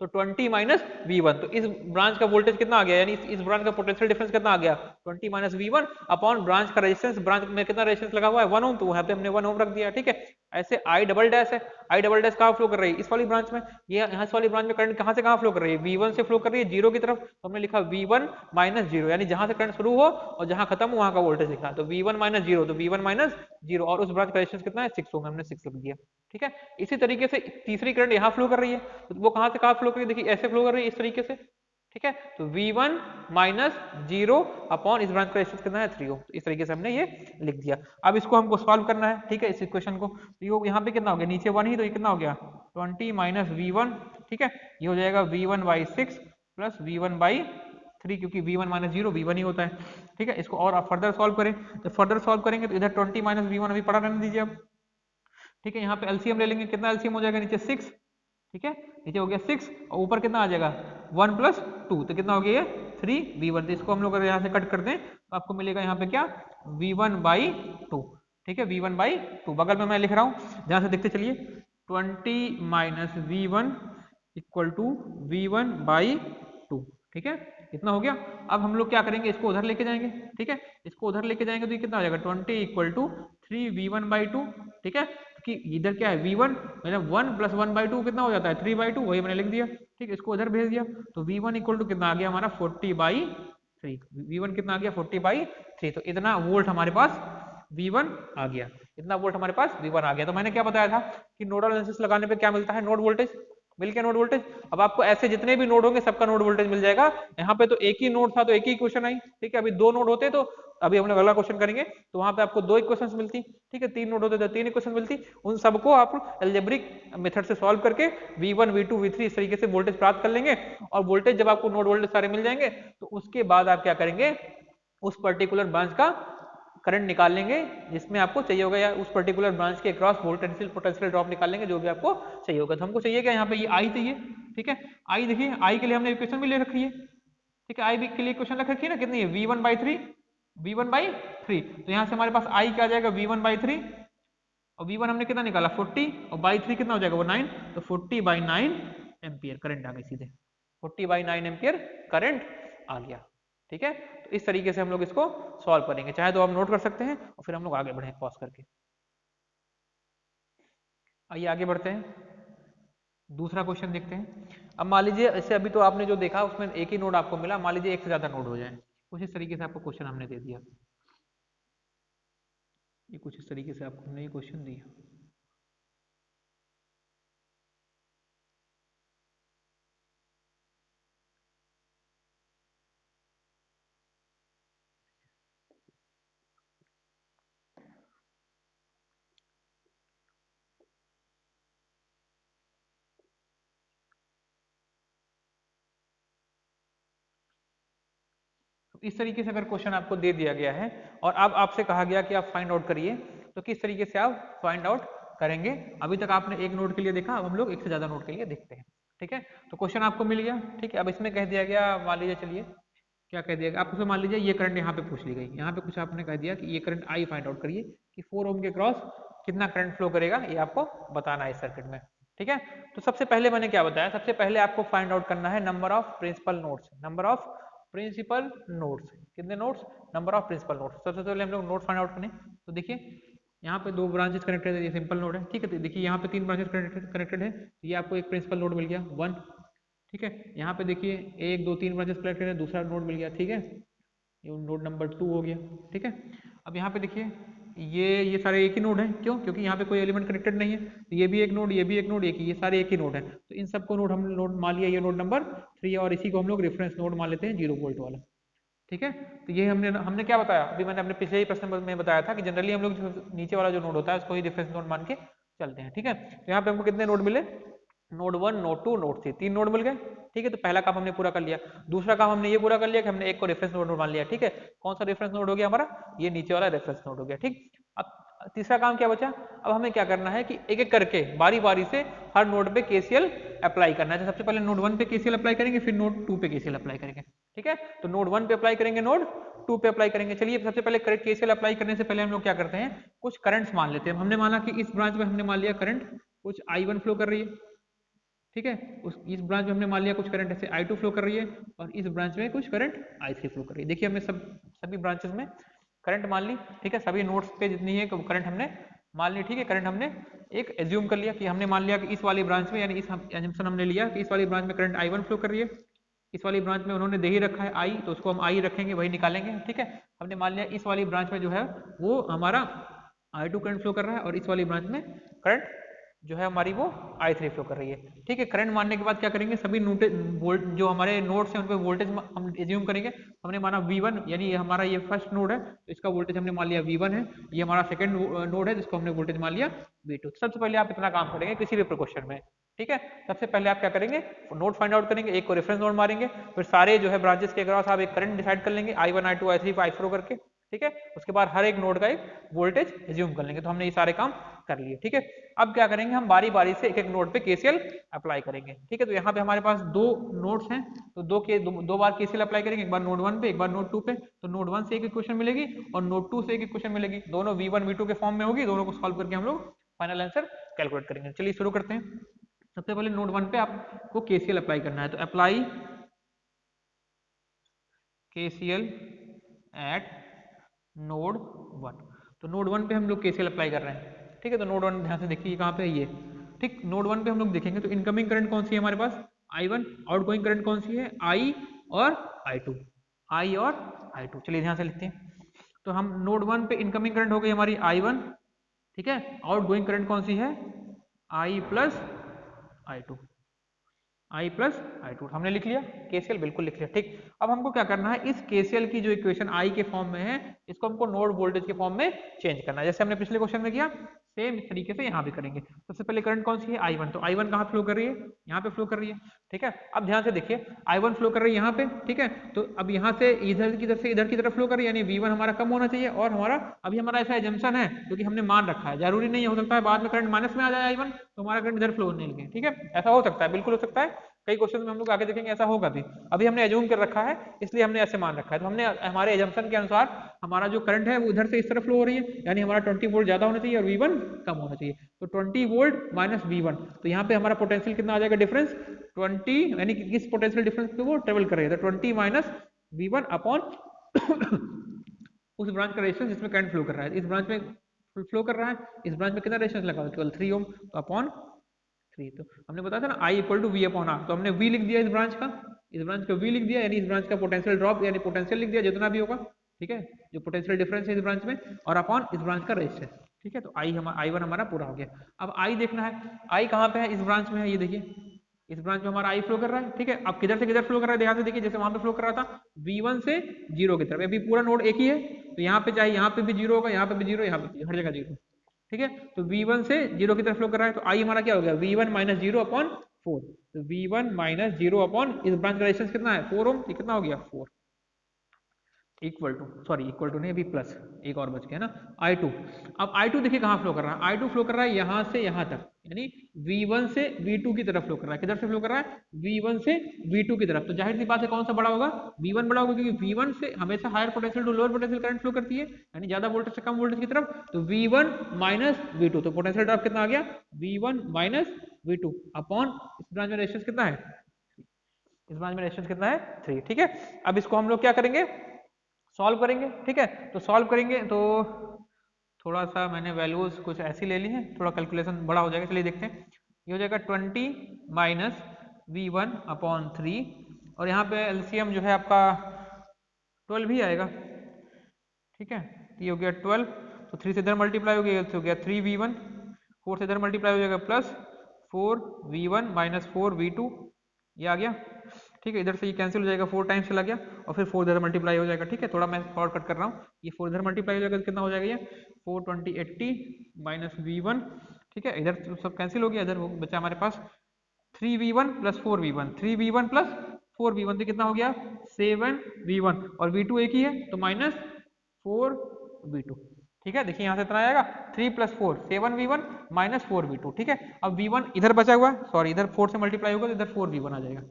तो 20 माइनस V1, तो इस ब्रांच का वोल्टेज कितना आ गया, यानी इस ब्रांच का पोटेंशियल डिफरेंस कितना आ गया, 20 माइनस V1 अपॉन ब्रांच का रेजिस्टेंस, ब्रांच में कितना रेजिस्टेंस लगा हुआ है 1 ओम, तो यहाँ पे हमने 1 ओम रख दिया, ठीक है। ऐसे I डबल डैश है, I डबल डैश कहाँ फ्लो कर रही है, इस वाली ब्रांच में, ये यहाँ इस वाली ब्रांच में करंट कहाँ से कहाँ फ्लो कर रही है, V1 से फ्लो कर रही है 0 की तरफ, तो हमने लिखा V1 माइनस 0, यानी जहां से करंट शुरू हो और जहां खत्म हो वहां का वोल्टेज लिखा, तो V1 माइनस 0, तो V1 माइनस 0, और उस ब्रांच का रेजिस्टेंस कितना है 6 ओम, हमने 6 लिख दिया, ठीक है। इसी तरीके से तीसरी करंट यहाँ फ्लो कर रही है, तो वो कहाँ से कहाँ फ्लो कर रही है, देखिए ऐसे फ्लो कर रही है इस तरीके से, ठीक है। तो V1 माइनस 0 अपॉन इस ब्रांच का रेजिस्टेंस कितना है 3 ओम, तो इस तरीके से हमने ये लिख दिया। अब इसको हमको सॉल्व करना है, ठीक है, इस इक्वेशन को, तो ये यहाँ पे कितना हो गया, नीचे 1 ही, तो ये कितना हो गया 20 माइनस V1, ठीक है, ये हो जाएगा V1 by 6 plus V1 by 3, क्योंकि V1 माइनस 0 V1 ही होता है, ठीक है। इसको और आप फर्दर सॉल्व करें, तो फर्दर सॉल्व करेंगे तो इधर 20 माइनस V1 अभी पड़ा रहने दीजिए अब, ठीक है। यहाँ पे एलसीएम ले लेंगे, कितना एलसीएम हो जाएगा, नीचे 6, ठीक है, नीचे हो गया 6 और ऊपर कितना आ जाएगा 1 प्लस 2, तो कितना हो गया ये 3V1, तो इसको हम लोग अगर यहाँ से कट कर दें तो आपको मिलेगा यहाँ पे क्या V1 बाई 2, ठीक है, V1 बाई 2, बगल में मैं लिख रहा हूँ, ध्यान से देखते चलिए, 20 minus V1 equal to V1 by 2, ठीक है, इतना हो गया। अब हम लोग क्या करेंगे, इसको उधर लेके जाएंगे, ठीक है, इसको उधर लेके जाएंगे तो ये कितना हो जाएगा 20 इक्वल टू 3V1 बाई 2, ठीक है, कि इधर क्या है V1 मतलब 1 प्लस 1 बाई 2 कितना हो जाता है 3 बाई 2, वही मैंने लिख दिया, ठीक है, इसको उधर भेज दिया, तो V1 इक्वल टू कितना आ गया हमारा 40 बाई 3, V1 कितना आ गया 40 बाई 3, तो इतना वोल्ट हमारे पास V1 आ गया, इतना वोल्ट हमारे पास V1 आ गया। तो मैंने क्या बताया था कि नोडल एनालिसिस लगाने पे क्या मिलता है, नोड वोल्टेज, मिल गया नोड वोल्टेज। अब आपको ऐसे जितने भी नोड होंगे सबका नोड वोल्टेज मिल जाएगा। यहाँ पे तो एक ही नोड था तो एक ही इक्वेशन आई, ठीक है, अभी दो नोड होते तो अभी हम लोग अगला क्वेश्चन करेंगे तो वहां पे आपको दो इक्वेशंस मिलती, ठीक है, तीन नोड होते तो तीन इक्वेशन मिलती, उन सबको आप अलजेब्रिक मेथड से सॉल्व करके V1 V2 V3 इस तरीके से वोल्टेज प्राप्त कर लेंगे, और वोल्टेज जब आपको नोड वोल्टेज सारे मिल जाएंगे तो उसके बाद आप क्या करेंगे, उस पर्टिकुलर ब्रांच का करंट निकाल लेंगे जिसमें आपको चाहिए होगा, या उस पर्टिकुलर ब्रांच के अक्रॉस पोटेंशियल ड्रॉप निकाल लेंगे जो भी आपको चाहिए होगा। तो हमको चाहिए क्या, यहाँ पे ये आई चाहिए, ठीक है, आई देखिए, आई के लिए हमने इक्वेशन भी ले रखी है, ठीक है, आई के लिए इक्वेशन रख रखी है ना, कितनी है V1 बाई 3, V1 बाई 3, तो यहाँ से हमारे पास आई क्या आ जाएगा V1 बाई 3, और V1 हमने कितना निकाला 40, और बाई 3 कितना हो जाएगा वो 9, तो 40 बाई 9 एम्पियर करंट आ गई सीधे, 40 बाई 9 एम्पियर करंट आ गया, ठीक है। तो इस तरीके से हम लोग इसको सॉल्व करेंगे, चाहे तो आप नोट कर सकते हैं और फिर हम लोग आगे बढ़े पॉज करके। आइए आगे बढ़ते हैं, दूसरा क्वेश्चन देखते हैं। अब मान लीजिए ऐसे अभी तो आपने जो देखा उसमें एक ही नोड आपको मिला, मान लीजिए एक से ज्यादा नोड हो जाए, कुछ इस तरीके से आपको क्वेश्चन हमने दे दिया, ये कुछ इस तरीके से आपको हमने ये क्वेश्चन दिया। इस तरीके से अगर क्वेश्चन आपको दे दिया गया है और अब आपसे कहा गया कि आप फाइंड आउट करिए, तो किस तरीके से आप फाइंड आउट करेंगे। अभी तक आपने एक नोड के लिए देखा, अब हम लोग एक से ज्यादा नोड के लिए देखते हैं, ठीक है। तो क्वेश्चन आपको मिल गया, ठीक है। अब इसमें कह दिया गया, मान लीजिए, चलिए क्या कह दिया गया आपको, मान लीजिए ये करंट यहाँ पे पूछ ली गई, यहाँ पे कुछ आपने कह दिया कि ये करंट आई फाइंड आउट करिए कि 4 ओम के क्रॉस कितना करंट फ्लो करेगा, ये आपको बताना है इस सर्किट में, ठीक है। तो सबसे पहले मैंने क्या बताया, सबसे पहले आपको फाइंड आउट करना है number of principal nodes, number of principal nodes, कितने nodes, number of principal nodes. सबसे पहले हम लोग नोड फाइंड आउट करें, तो देखिए यहाँ पे दो ब्रांचेस कनेक्टेड है, ये सिंपल नोड है, ठीक है। तो देखिए यहाँ पे तीन ब्रांचेस कनेक्टेड है, तो ये आपको एक प्रिंसिपल नोड मिल गया 1, ठीक है। यहाँ पे देखिए 1 2 3 ब्रांचेस कनेक्टेड है, दूसरा नोड मिल गया, ठीक है, ये नोड नंबर 2 हो गया, ठीक है। अब यहाँ पे देखिए ये सारे एक ही नोड है, क्यों, क्योंकि यहाँ पे कोई एलिमेंट कनेक्टेड नहीं है, तो ये भी एक नोड, ये भी एक नोड, ये सारे एक ही नोड है, तो इन सबको नोड हम नोड मान लिया, ये नोड नंबर 3 है, और इसी को हम लोग रेफरेंस नोड मान लेते हैं 0 वोल्ट वाला, ठीक है। तो ये हमने क्या बताया, अभी मैंने अपने पिछले ही प्रश्न में बताया था कि जनरली हम लोग जो नीचे वाला जो नोड होता है उसको ही रेफरेंस नोड मान के चलते हैं, ठीक है। तो यहाँ पे हमको कितने नोड मिले, नोड 1 नोड 2 नोड 3, तीन नोड मिल गए, ठीक है। तो पहला काम हमने पूरा कर लिया, दूसरा काम हमने ये पूरा कर लिया कि हमने एक को रेफरेंस नोड मान लिया, ठीक है। कौन सा रेफरेंस नोड हो गया हमारा, ये नीचे वाला रेफरेंस नोड हो गया, ठीक। अब तीसरा काम क्या बचा, अब हमें क्या करना है कि एक एक करके बारी बारी से हर नोड पे केसीएल अप्लाई करना है। तो सबसे पहले नोड 1 पे केसीएल अप्लाई करेंगे, फिर नोड 2 पे केसीएल अप्लाई करेंगे, ठीक है। तो नोड 1 पे अप्लाई करेंगे, नोड 2 पे अप्लाई करेंगे। चलिए सबसे पहले केसीएल अप्लाई करने से पहले हम लोग क्या करते हैं, कुछ करंट्स मान लेते हैं। हमने माना कि इस ब्रांच में हमने मान लिया करंट कुछ I1 फ्लो कर रही है, ठीक है। इस ब्रांच में हमने मान लिया कुछ करंट ऐसे I2 फ्लो कर रही है और इस ब्रांच में कुछ करंट I3 फ्लो कर रही है। देखिए हमने सभी ब्रांचेस में करंट मान ली, ठीक है, सभी नोड्स पे जितनी है करंट हमने मान ली, ठीक है। करंट हमने एक एज्यूम कर लिया कि हमने मान लिया कि इस वाली ब्रांच में, यानी इस एजम्पशन हमने लिया कि इस वाली ब्रांच में करंट I1 फ्लो कर रही है, इस वाली ब्रांच में उन्होंने दे ही रखा है I, तो उसको हम I रखेंगे, वही निकालेंगे, ठीक है। हमने मान लिया इस वाली ब्रांच में जो है वो हमारा I2 करंट फ्लो कर रहा है और इस वाली ब्रांच में करंट जो है हमारी वो I3 फ्लो कर रही है, ठीक है। करंट मानने के बाद क्या करेंगे, सभी वोल्ट जो हमारे नोड्स हैं उन पे वोल्टेज हम एज्यूम करेंगे। हमने माना V1, यानी ये हमारा ये फर्स्ट नोड है तो इसका वोल्टेज हमने मान लिया V1 है, ये हमारा सेकंड नोड है जिसको हमने वोल्टेज मान लिया V2। सबसे पहले आप इतना काम करेंगे किसी भी क्वेश्चन में, ठीक है। सबसे पहले आप क्या करेंगे, नोड फाइंड आउट करेंगे, एक को रेफरेंस नोड मारेंगे, फिर सारे जो है ब्रांचेस के अक्रॉस आप एक करंट डिसाइड कर लेंगे I1 I2 I3 I4 करके, ठीक है। उसके बाद हर एक नोड का एक वोल्टेज एज्यूम कर लेंगे। तो हमने ये सारे काम कर लिए, ठीक है। अब क्या करेंगे, हम बारी बारी से एक एक नोड पे केसीएल अप्लाई करेंगे, ठीक है। तो यहाँ पे हमारे पास दो नोड्स हैं तो दो बार केसीएल अप्लाई करेंगे, एक बार नोड 1 पे एक बार नोड 2 पे। तो नोड 1 से एक इक्वेशन मिलेगी और नोड 2 से एक इक्वेशन मिलेगी, दोनों V1 V2 के फॉर्म में होगी। दोनों को सॉल्व करके हम लोग फाइनल आंसर कैलकुलेट करेंगे। चलिए शुरू करते हैं। सबसे पहले नोड 1 पे आपको केसीएल अप्लाई करना है, तो अप्लाई केसीएल एट नोड 1। तो नोड 1 पे हम लोग केसीएल अप्लाई कर रहे हैं, ठीक है। तो नोड 1 ध्यान से देखिए कहाँ पे है ये, ठीक। नोड 1 पे हम लोग देखेंगे तो इनकमिंग करंट कौन सी है हमारे पास, I1। आउटगोइंग करंट कौन सी है, I और I2, I और I2। चलिए ध्यान से लिखते हैं। तो हम नोड 1 पे इनकमिंग करंट हो गई हमारी I1, ठीक है। आउटगोइंग करंट कौन सी है, I plus I2, I plus I2 हमने लिख लिया, केसीएल बिल्कुल लिख लिया, ठीक। अब हमको क्या करना है, इस केसीएल की जो इक्वेशन I के फॉर्म में है इसको हमको नोड वोल्टेज के फॉर्म में चेंज करना है, जैसे हमने पिछले क्वेश्चन में किया सेम इस तरीके से यहाँ भी करेंगे। सबसे पहले करंट कौन सी है, I1। तो I1 कहाँ फ्लो कर रही है, यहाँ पे फ्लो कर रही है, ठीक है। अब ध्यान से देखिए I1 फ्लो कर रही है यहाँ पे, ठीक है। तो अब यहाँ से इधर की तरफ से इधर की तरफ फ्लो कर रही है, यानी V1 हमारा कम होना चाहिए और हमारा अभी हमारा ऐसा एजम्पशन है क्योंकि हमने मान रखा है, जरूरी नहीं हो सकता है बाद में करंट माइनस में आ जाए I1 तो हमारा करंट इधर फ्लो होने लगे, ठीक है। ऐसा हो सकता है, बिल्कुल हो सकता है, कई क्वेश्चन में हम लोग आगे देखेंगे ऐसा होगा भी। अभी हमने एज्यूम कर रखा है इसलिए हमने ऐसे मान रखा है। तो हमने हमारे एजम्पशन के अनुसार हमारा जो करंट है वो इधर से इस तरफ फ्लो हो रही है, यानी हमारा 20 वोल्ट ज्यादा होना चाहिए और V1 कम होना चाहिए। तो 20 वोल्ट माइनस V1, तो यहाँ पे हमारा पोटेंशियल कितना आ जाएगा डिफरेंस 20, यानी कि किस पोटेंशियल डिफरेंस पे वो ट्रेवल कर रही है, तो 20 माइनस V1 अपॉन उस ब्रांच का रेजिस्टेंस जिसमें करंट फ्लो कर रहा है। इस ब्रांच में फ्लो कर रहा है, इस ब्रांच में कितना रेजिस्टेंस लगा केवल 3 ओम, तो अपॉन 3। तो हमने बताया था ना I equal to V upon R, तो हमने V लिख दिया इस ब्रांच का, इस ब्रांच का V लिख दिया, यानी इस ब्रांच का पोटेंशियल ड्रॉप यानी पोटेंशियल लिख दिया जितना भी होगा, ठीक है, जो पोटेंशियल डिफरेंस है इस ब्रांच में, और अपॉन इस ब्रांच का रेजिस्टेंस, ठीक है। तो I1 हमारा पूरा हो गया। अब I देखना है, I कहाँ पे है, इस ब्रांच में है, ये देखिए इस ब्रांच में हमारा I फ्लो कर रहा है, ठीक है। अब किधर से किधर फ्लो कर रहा है, ध्यान से देखिए, जैसे वहां पे फ्लो कर रहा था V1 से 0 की तरफ, अभी पूरा नोड एक ही है तो यहाँ पे चाहे यहाँ पे भी 0 होगा, यहाँ पे भी 0, यहाँ पे हर जगह 0, ठीक है। तो V1 से 0 की तरफ फ्लो कर रहा है तो I हमारा क्या हो गया, V1 माइनस 0 अपॉन 4। तो V1 माइनस 0 अपॉन इस ब्रांच का रेजिस्टेंस कितना है 4 ओम, ये कितना हो गया 4, इक्वल टू नहीं, अभी प्लस एक और बच गया ना I2। अब I2 देखिए कहाँ फ्लो कर रहा है, I2 फ्लो कर रहा है यहाँ से यहाँ तक, यानी V1 से V2 की तरफ फ्लो कर रहा है। किधर से फ्लो कर रहा है, V1 से V2 की तरफ। तो जाहिर सी बात है कौन सा बड़ा होगा, V1 बड़ा होगा, क्योंकि V1 से हमेशा higher potential to lower potential current flow करती है, यानी ज्यादा वोल्टेज से कम वोल्टेज की तरफ। तो V1 माइनस V2, तो पोटेंशियल ड्रॉप कितना आ गया, V1 माइनस V2 अपॉन इस ब्रांच में रेजिस्टेंस कितना है, इस ब्रांच में रेजिस्टेंस कितना है 3, ठीक है। अब इसको हम लोग क्या करेंगे, सॉल्व करेंगे, ठीक है। तो सॉल्व करेंगे तो थोड़ा सा मैंने वैल्यूज कुछ ऐसी ले ली है, थोड़ा कैलकुलेशन बड़ा हो जाएगा, चलिए देखते हैं। ये हो जाएगा 20 माइनस V1 अपॉन 3, और यहाँ पे एलसीएम जो है आपका 12 ही आएगा, ठीक है। तो ये हो गया 12, तो 3 से इधर मल्टीप्लाई हो गया, तो हो गया 3V1, 4 से इधर मल्टीप्लाई हो जाएगा प्लस 4V1 माइनस 4V2, ये आ गया, ठीक है। इधर से ये कैंसिल हो जाएगा, 4 टाइम्स चला गया और फिर 4 इधर मल्टीप्लाई हो जाएगा, ठीक है। थोड़ा मैं शॉर्ट कट कर रहा हूँ, ये 4 इधर मल्टीप्लाई हो जाएगा तो कितना हो जाएगा, ये 4 20 80 माइनस V1, ठीक है। इधर तो सब कैंसिल हो गया, इधर बचा हमारे पास 3V1 plus 4V1, 3V1 plus 4V1 तो कितना हो गया 7V1, और V2 एक ही है तो माइनस 4V2, ठीक है। देखिए यहाँ से इतना आएगा 3 प्लस 4 7V1 माइनस 4V2, ठीक है। अब V1 इधर बचा हुआ, सॉरी इधर 4 से मल्टीप्लाई होगा तो इधर 4V1 आ जाएगा,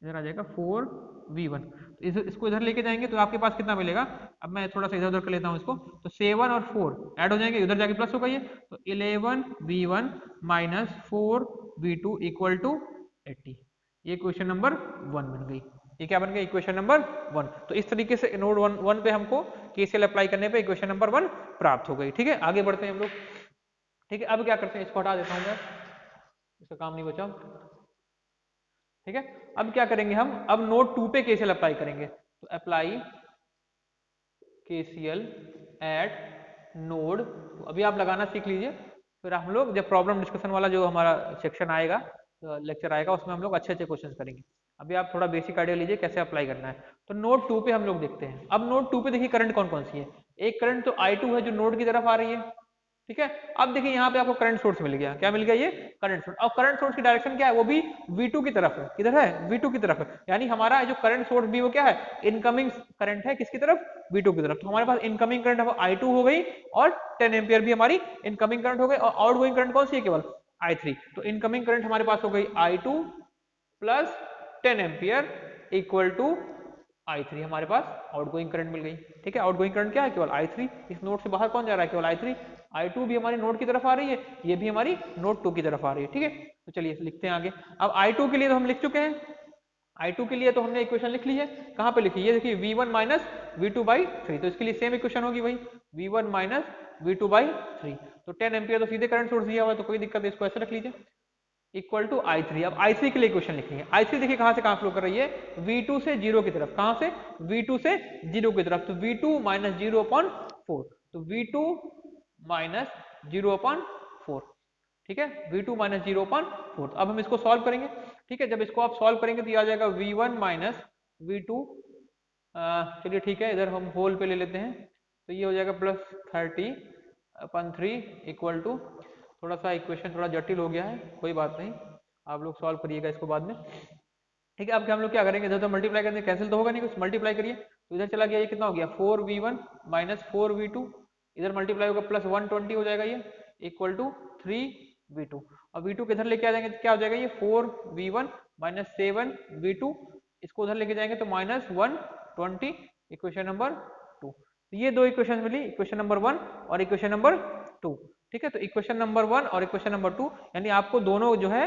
इधर आ जाएगा 4V1। तो इसको इधर लेके जाएंगे तो आपके पास कितना मिलेगा, अब मैं थोड़ा सा इधर उधर कर लेता हूँ इसको, तो 7 और 4 ऐड हो जाएंगे, उधर जाके प्लस होगा ये, तो 11V1 minus 4V2 equal to 80। ये क्वेश्चन नंबर 1 बन गई। ये क्या बन गया? Equation number 1। तो इस तरीके से नोड 1 पे हमको केसीएल अप्लाई करने पे इक्वेशन नंबर 1 प्राप्त हो गई। ठीक है, आगे बढ़ते हैं हम लोग। ठीक है, अब क्या करते हैं, इसको हटा देता हूं मैं, इसका काम नहीं बचा। ठीक है, अब क्या करेंगे हम, अब नोड 2 पे केसीएल अप्लाई करेंगे। तो अप्लाई केसीएल एट नोड, तो अभी आप लगाना सीख लीजिए, फिर हम लोग जब प्रॉब्लम डिस्कशन वाला जो हमारा सेक्शन आएगा, लेक्चर आएगा, उसमें हम लोग अच्छे अच्छे क्वेश्चन करेंगे। अभी आप थोड़ा बेसिक आइडिया लीजिए कैसे अप्लाई करना है। तो नोड 2 पे हम लोग देखते हैं। अब नोड 2 पे देखिए करंट कौन कौन सी है। एक करंट तो I2 है जो नोड की तरफ आ रही है। ठीक है, अब देखिए यहाँ पे आपको करंट सोर्स मिल गया। क्या मिल गया? ये करंट सोर्स। और करंट सोर्स की डायरेक्शन क्या है? वो भी V2 की तरफ है। किधर है? V2 की तरफ है। यानी हमारा जो करंट सोर्स भी वो क्या है? इनकमिंग करंट है। किसकी तरफ? V2 की तरफ। तो हमारे पास इनकमिंग करंट I2 हो गई और 10 एम्पियर भी हमारी इनकमिंग करंट हो गई। और आउटगोइंग करंट कौन सी है? केवल I3। तो इनकमिंग करंट हमारे पास हो गई I2 plus 10 ampere equal to I3। हमारे पास आउटगोइंग करंट मिल गई। ठीक है, आउटगोइंग करंट क्या है? केवल I3। इस नोड से बाहर कौन जा रहा है? केवल I3। I2 भी हमारी नोड की तरफ आ रही है, ये भी हमारी नोड 2 की तरफ आ रही है। ठीक है, तो चलिए लिखते हैं आगे। अब I2 के लिए तो हम लिख चुके हैं, I2 के लिए तो हमने इक्वेशन लिख ली है। कहाँ पे लिखी? ये देखिए V1 माइनस V2/3। तो इसके लिए सेम इक्वेशन होगी भाई, V1 माइनस V2/3। तो 10 एम्पियर तो सीधे करंट सोर्स दिया हुआ है, तो कोई दिक्कत नहीं, इसको ऐसे रख लीजिए इक्वल टू I3। अब I3 के लिए इक्वेशन लिखेंगे। I3 देखिए कहां से कहां फ्लो कर रही है? V2 से 0 की तरफ। कहां से? V2 से 0 की तरफ। तो V2 माइनस 0/4। तो V2 माइनस 0/4। ठीक है, V2 माइनस 0/4। अब हम इसको सॉल्व करेंगे। ठीक है, जब इसको आप सॉल्व करेंगे तो ये आ जाएगा V1 माइनस V2। चलिए ठीक है, इधर हम होल पे ले लेते हैं। तो ये हो जाएगा प्लस 30/3 इक्वल टू, थोड़ा सा इक्वेशन थोड़ा जटिल हो गया है, कोई बात नहीं, आप लोग सॉल्व करिएगा इसको बाद में। ठीक है, अब हम लोग क्या करेंगे, इधर तो मल्टीप्लाई करेंगे, कैंसिल तो होगा नहीं कुछ, मल्टीप्लाई करिए। तो इधर चला गया, ये कितना हो गया? 4V1 minus 4V2। इधर मल्टीप्लाई होगा प्लस 120 हो जाएगा ये इक्वल टू 3V2। और V2 किधर लेके आ जाएंगे तो क्या हो जाएगा? ये 4V1 माइनस 7V2। इसको उधर लेके जाएंगे तो माइनस 120, इक्वेशन नंबर 2। तो ये दो इक्वेशन मिली, इक्वेशन नंबर 1 और इक्वेशन नंबर 2। ठीक है, तो इक्वेशन नंबर 1 और इक्वेशन नंबर 2, यानी आपको दोनों जो है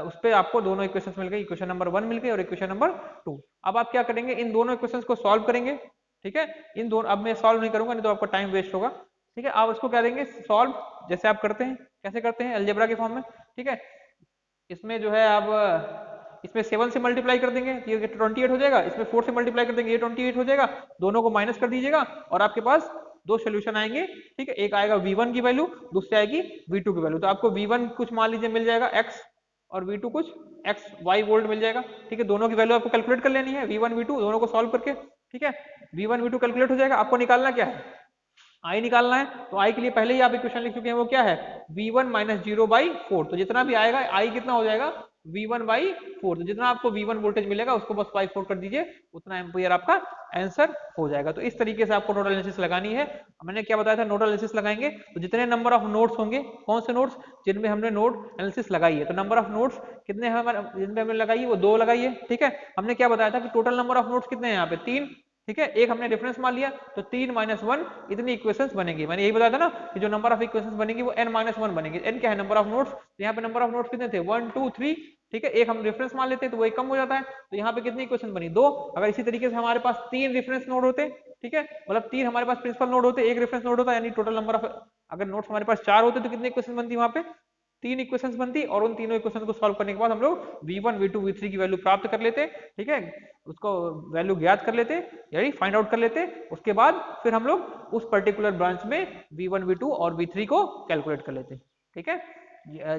उस पर आपको दोनों इक्वेशंस मिल गई, इक्वेशन नंबर 1 मिल गई और इक्वेशन नंबर 2। अब आप क्या करेंगे? इन दोनों इक्वेशंस को सॉल्व करेंगे। ठीक है, इन दोनों, अब मैं सॉल्व नहीं करूंगा नहीं तो आपका टाइम वेस्ट होगा। ठीक है, आप इसको क्या देंगे? सॉल्व जैसे आप करते हैं, कैसे करते हैं? अलजेब्रा के फॉर्म में। ठीक है, इसमें जो है आप इसमें 7 से मल्टीप्लाई कर देंगे, ये 28 हो जाएगा। इसमें 4 से मल्टीप्लाई कर देंगे, ये 28 हो जाएगा। दोनों को माइनस कर दीजिएगा और आपके पास दो सोल्यूशन आएंगे। ठीक है, एक आएगा V1 की वैल्यू, दूसरी आएगी V2 की वैल्यू। तो आपको V1 कुछ मान लीजिए मिल जाएगा x और V2 कुछ XY वोल्ट मिल जाएगा। ठीक है, दोनों की वैल्यू आपको कैलकुलेट कर लेनी है, V1 V2 दोनों को सॉल्व करके। ठीक है, V1 V2 कैलकुलेट हो जाएगा। आपको निकालना क्या है? आई निकालना है। तो आई के लिए पहले ही आप इक्वेशन लिख चुके हैं, वो क्या है? V1 minus 0/4। तो जितना भी आएगा आई कितना हो जाएगा? V1/4। तो जितना आपको V1 वोल्टेज मिलेगा उसको बस बाई 4 कर दीजिए, उतना एम्पियर आपका आंसर हो जाएगा। तो इस तरीके से आपको नोडल एनालिसिस लगानी है। मैंने क्या बताया था? नोडल एनालिसिस लगाएंगे तो जितने नंबर ऑफ नोड्स होंगे, कौन से नोड्स? जिनमें हमने नोड एनालिसिस लगाई है। तो नंबर ऑफ नोड्स कितने हमारे जिनमें हमने लगाई है? वो 2 लगाई है। ठीक है, हमने क्या बताया था कि टोटल नंबर ऑफ नोड्स कितने हैं यहाँ पे? 3। ठीक है, एक हमने रेफरेंस मान लिया, तो 3 - 1 इतनी इक्वेशंस बनेंगी। मैंने यही बताया था ना कि जो नंबर ऑफ इक्वेशंस बनेगी वो n - 1 बनेगी। n क्या है? Number of nodes. तो यहाँ पे नंबर ऑफ नोड्स कितने थे? 1 2 3। ठीक है, एक हम रेफरेंस मान लेते हैं तो वो एक कम हो जाता है। तो यहाँ पे कितनी इक्वेशन बनी? 2। अगर इसी तरीके से हमारे पास 3 रेफरेंस नोड होते, ठीक है, मतलब 3 हमारे पास प्रिंसिपल नोड होते, एक रेफरेंस नोड होता, यानी टोटल नंबर ऑफ, अगर नोड्स हमारे पास 4 होते तो कितनी इक्वेशन बनती वहां पे? 3 इक्वेशंस बनती। और उन तीनों इक्वेशन को सॉल्व करने के बाद हम लोग V1 V2 V3 की वैल्यू प्राप्त कर लेते। ठीक है, उसको वैल्यू ज्ञात कर लेते, यानी फाइंड आउट कर लेते। उसके बाद फिर हम लोग उस पर्टिकुलर ब्रांच में V1 V2 और V3 को कैलकुलेट कर लेते। ठीक है,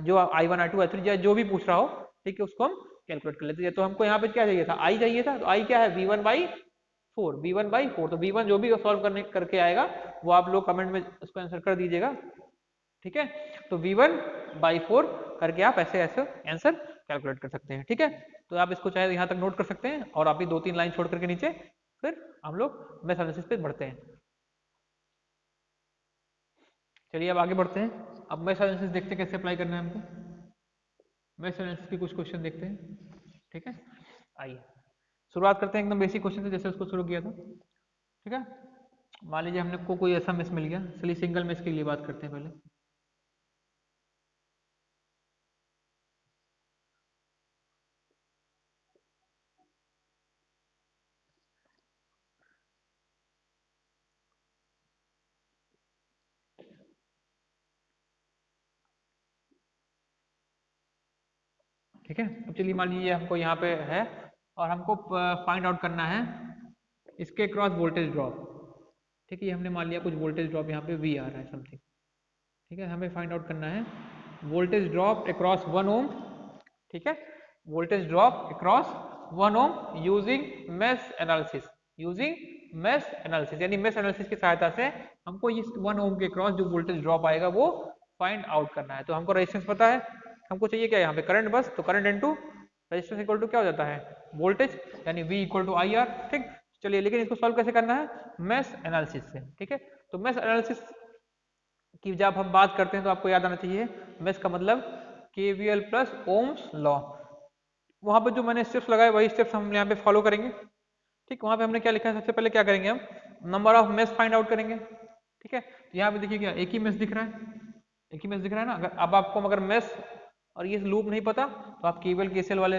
जो I1 I2 I3 जो भी पूछ रहा हो, ठीक है, उसको हम कैलकुलेट कर लेते। तो हमको यहाँ पे क्या चाहिए था? I चाहिए था। तो I क्या है? V1/4। V1/4। तो V1 जो भी सॉल्व करके आएगा वो आप लोग कमेंट में उसको आंसर कर दीजिएगा। ठीक है, तो V1/4 करके आप ऐसे ऐसे आंसर कैलकुलेट कर सकते हैं। ठीक है, तो आप इसको चाहे यहाँ तक नोट कर सकते हैं और आप ही 2-3 लाइन छोड़ करके नीचे फिर हम लोग मेश एनालिसिस पे बढ़ते हैं। चलिए अब आगे बढ़ते हैं। अब मेश एनालिसिस देखते हैं कैसे अप्लाई करना है हमको। मेश एनालिसिस के कुछ क्वेश्चन देखते हैं। ठीक है, आइए शुरुआत करते हैं एकदम बेसिक क्वेश्चन से, जैसे उसको शुरू किया था। ठीक है, मान लीजिए हमने को कोई ऐसा मेश मिल गया। चलिए सिंगल मेश के लिए बात करते हैं पहले। ठीक है। अब चलिए मान लीजिए हमको यहाँ पे है और हमको फाइंड आउट करना है इसके क्रॉस वोल्टेज ड्रॉप। ठीक है, ये हमने मान लिया कुछ वोल्टेज ड्रॉप यहाँ पे V आ रहा है समथिंग। ठीक है, हमें फाइंड आउट करना है वोल्टेज ड्रॉप अक्रॉस 1 ओम। ठीक है, voltage drop across 1 ohm using mesh analysis. Using mesh analysis यानी मेश एनालिसिस की सहायता से हमको इस 1 ओम के क्रॉस जो वोल्टेज ड्रॉप आएगा वो फाइंड आउट करना है। तो हमको रेजिस्टेंस पता है, हमको चाहिए क्या यहाँ पे करंट बस, तो current into resistance equal to क्या हो जाता है वोल्टेज यानी V इक्वल टू IR। ठीक, चलिए लेकिन इसको सॉल्व कैसे करना है मेश एनालिसिस से। ठीक है, तो मेश एनालिसिस की जब हम बात करते हैं तो आपको याद आना चाहिए मेश का मतलब KVL प्लस ओम्स लॉ। वहां पे जो मैंने स्टेप्स लगाए वही स्टेप्स हम यहाँ पे फॉलो करेंगे। ठीक, वहां पे हमने क्या लिखा है, सबसे पहले क्या करेंगे हम number of mesh find out करेंगे। ठीक है, तो यहाँ पे देखिए क्या एक ही मेश दिख रहा है, एक ही मेश दिख रहा है ना। अगर अब आपको अगर मेश और ये लूप नहीं पता तो आप केवल KCL वाले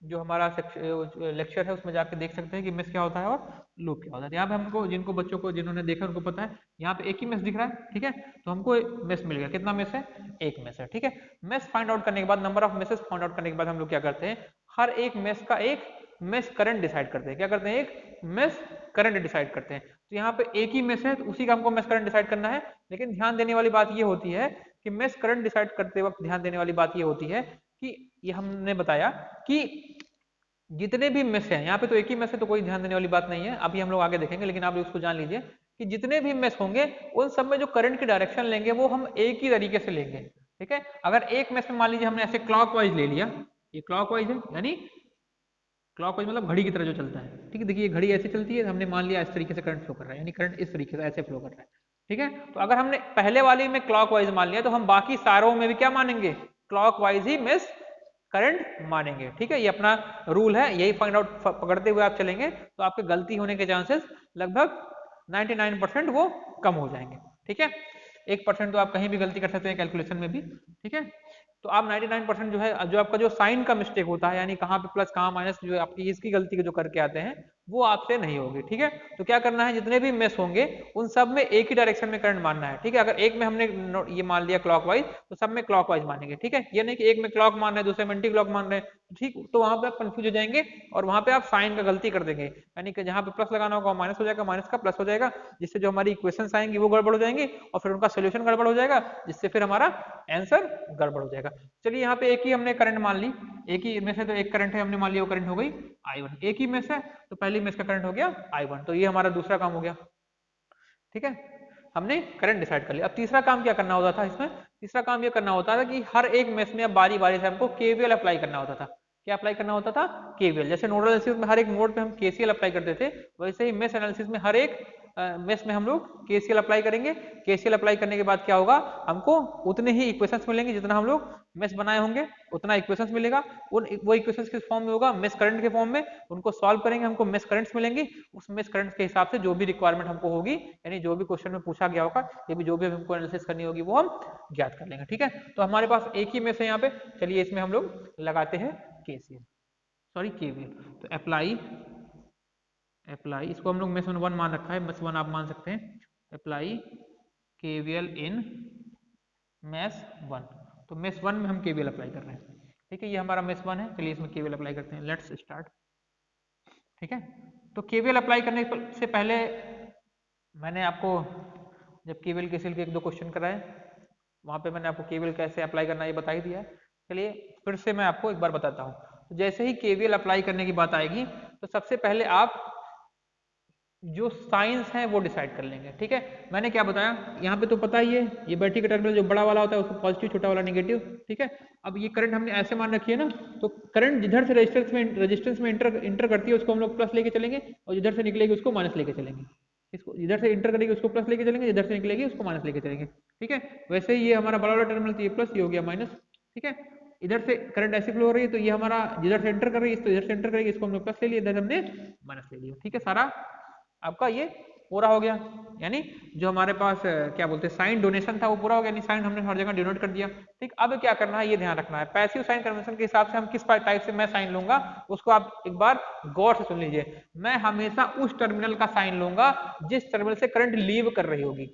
जो हमारा लेक्चर है उसमें जाके देख सकते हैं कि मेश क्या होता है और लूप क्या होता है। यहाँ पे हमको जिनको बच्चों को जिन्होंने देखा उनको पता है यहाँ पे एक ही मेश दिख रहा है। ठीक है, तो हमको मेश मिल गया, कितना मेश है एक मेश है। ठीक है, मेश फाइंड आउट करने के बाद number of meshes find out करने के बाद हम लोग क्या करते हैं हर एक मेश का एक मेश करंट डिसाइड करते हैं। क्या करते हैं एक मेश करंट डिसाइड करते हैं। तो यहाँ पे एक ही मेश है तो उसी का हमको मेश करंट डिसाइड करना है। लेकिन ध्यान देने वाली बात ये होती है कि मेश करंट डिसाइड करते वक्त ध्यान देने वाली बात ये होती है कि ये हमने बताया कि जितने भी मेश हैं यहाँ पे तो एक ही मेश है तो कोई ध्यान देने वाली बात नहीं है, अभी हम लोग आगे देखेंगे। लेकिन आप उसको जान लीजिए कि जितने भी मेश होंगे उन सब में जो करंट की डायरेक्शन लेंगे वो हम एक ही तरीके से लेंगे। ठीक है, अगर एक मेश में मान लीजिए हमने ऐसे क्लॉकवाइज ले लिया, ये क्लॉकवाइज है यानी क्लॉकवाइज मतलब घड़ी की तरह जो चलता है। ठीक है, देखिए घड़ी ऐसे चलती है, हमने मान लिया इस तरीके से करंट फ्लो कर रहा है यानी करंट इस तरीके से ऐसे फ्लो कर रहा है। ठीक है, तो अगर हमने पहले वाले में क्लॉकवाइज मान लिया तो हम बाकी सारों में भी क्या मानेंगे क्लॉकवाइज ही मेश करंट मानेंगे। ठीक है, ये अपना रूल है, यही फाइंड आउट पकड़ते हुए आप चलेंगे तो आपके गलती होने के चांसेस लगभग 99% वो कम हो जाएंगे। ठीक है, 1% तो आप कहीं भी गलती कर सकते हैं कैलकुलेशन में भी। ठीक है, तो आप 99% जो है जो आपका जो साइन का मिस्टेक होता है यानी कहाँ पे प्लस कहाँ माइनस जो आपकी इसकी गलती जो करके आते हैं वो आपसे नहीं होगी। ठीक है, तो क्या करना है जितने भी मेश होंगे उन सब में एक ही डायरेक्शन में करंट मानना है। ठीक है, अगर एक में हमने ये मान लिया क्लॉकवाइज तो सब में क्लॉकवाइज मानेंगे। ठीक है, ये नहीं कि एक में क्लॉक मान रहे हैं दूसरे में एंटी क्लॉक मान रहे हैं, ठीक, तो वहां पे आप कंफ्यूज हो जाएंगे और वहां पे आप साइन का गलती कर देंगे यानी कि जहां पे प्लस लगाना होगा माइनस हो जाएगा, माइनस का प्लस हो जाएगा, जिससे जो हमारी इक्वेशंस आएंगी वो गड़बड़ हो जाएंगी और फिर उनका सोल्यूशन गड़बड़ हो जाएगा जिससे फिर हमारा आंसर गड़बड़ हो जाएगा। चलिए यहाँ पे एक ही हमने करंट मान ली, एक ही में से तो एक करंट है हमने मान लिया वो करंट हो गई I1, एक ही में से तो पहली में इसका करंट हो गया I1, तो ये हमारा दूसरा काम हो गया। ठीक है, हमने करंट डिसाइड कर लिया। अब तीसरा काम क्या करना होता था इसमें, तीसरा काम ये करना होता था कि हर एक मेश में अब बारी बारी से हमको KVL अप्लाई करना होता था। क्या अप्लाई करना होता था KVL, जैसे नोडल एनालिसिस में हर एक नोड पे हम KCL अप्लाई करते थे वैसे ही मेश एनालिसिस में हर एक मेश में हम लोग KCL अप्लाई करेंगे। KCL अप्लाई करने के बाद क्या होगा हमको उतने ही इक्वेशंस मिलेंगे जितना हम लोग मेश बनाए होंगे उतना इक्वेशंस मिलेगा। वो इक्वेशंस किस फॉर्म में होगा मेश करंट के फॉर्म में, उनको सॉल्व करेंगे हमको मेश करंट्स मिलेंगे। उस मेश करंट्स के हिसाब से जो भी रिक्वायरमेंट हमको होगी यानी जो भी क्वेश्चन में पूछा गया होगा ये भी जो भी हमको एनालिसिस करनी होगी वो हम ज्ञात कर लेंगे। ठीक है, तो हमारे पास एक ही मेश है यहाँ पे, चलिए इसमें हम लोग लगाते हैं KVL। तो अप्लाई इसको हम लोग मेश 1 मान रखा है, मेश 1 आप मान सकते हैं। अप्लाई KVL इन मेश 1, तो मेश 1 में हम KVL अप्लाई कर रहे हैं। ठीक है, ये हमारा मेश 1 है, चलिए इसमें KVL अप्लाई करते हैं, लेट्स स्टार्ट। ठीक है, तो KVL अप्लाई करने से पहले मैंने आपको जब KVL KCL के 1-2 क्वेश्चन कराए वहां पे मैंने आपको KVL कैसे अप्लाई करना ये बता ही दिया है। चलिए फिर से मैं आपको एक बार बताता हूँ। तो जैसे ही KVL अप्लाई करने की बात आएगी तो सबसे पहले आप जो साइंस है वो डिसाइड कर लेंगे। ठीक है, मैंने क्या बताया यहाँ पे तो पता ही है ये बैटरी का टर्मिनल जो बड़ा वाला होता है उसको पॉजिटिव, छोटा वाला नेगेटिव। ठीक है, अब ये करंट हमने ऐसे मान रखी है ना, तो करंट जिधर से रेजिस्टेंस में इंटर करती है उसको हम लोग प्लस लेके चलेंगे और जिधर से निकलेगी उसको माइनस लेके चलेंगे। इसको जिधर से इंटर करेगी उसको प्लस लेके चलेंगे, जिधर से निकलेगी उसको माइनस लेके चलेंगे। ठीक है, वैसे ही ये हमारा बड़ा वाला टर्मिनल तो ये प्लस, ये हो गया माइनस। ठीक है, इधर से करंट ऐसे फ्लो हो रही है तो ये हमारा जिधर से एंटर कर रही है तो इधर से एंटर करेगी, इसको हमने प्लस ले लिया, इधर हमने माइनस ले लिया। ठीक है, सारा आपका ये पूरा हो गया यानी जो हमारे पास क्या बोलते हैं साइन डोनेशन था वो पूरा हो गया, यानी साइन हमने हर जगह डिनोट कर दिया। ठीक, अब क्या करना है ये ध्यान रखना है, पैसिव साइन कन्वेंशन के हिसाब से हम किस टाइप से मैं साइन लूंगा उसको आप एक बार गौर से सुन लीजिए। मैं हमेशा उस टर्मिनल का साइन लूंगा जिस टर्मिनल से करंट लीव कर रही होगी।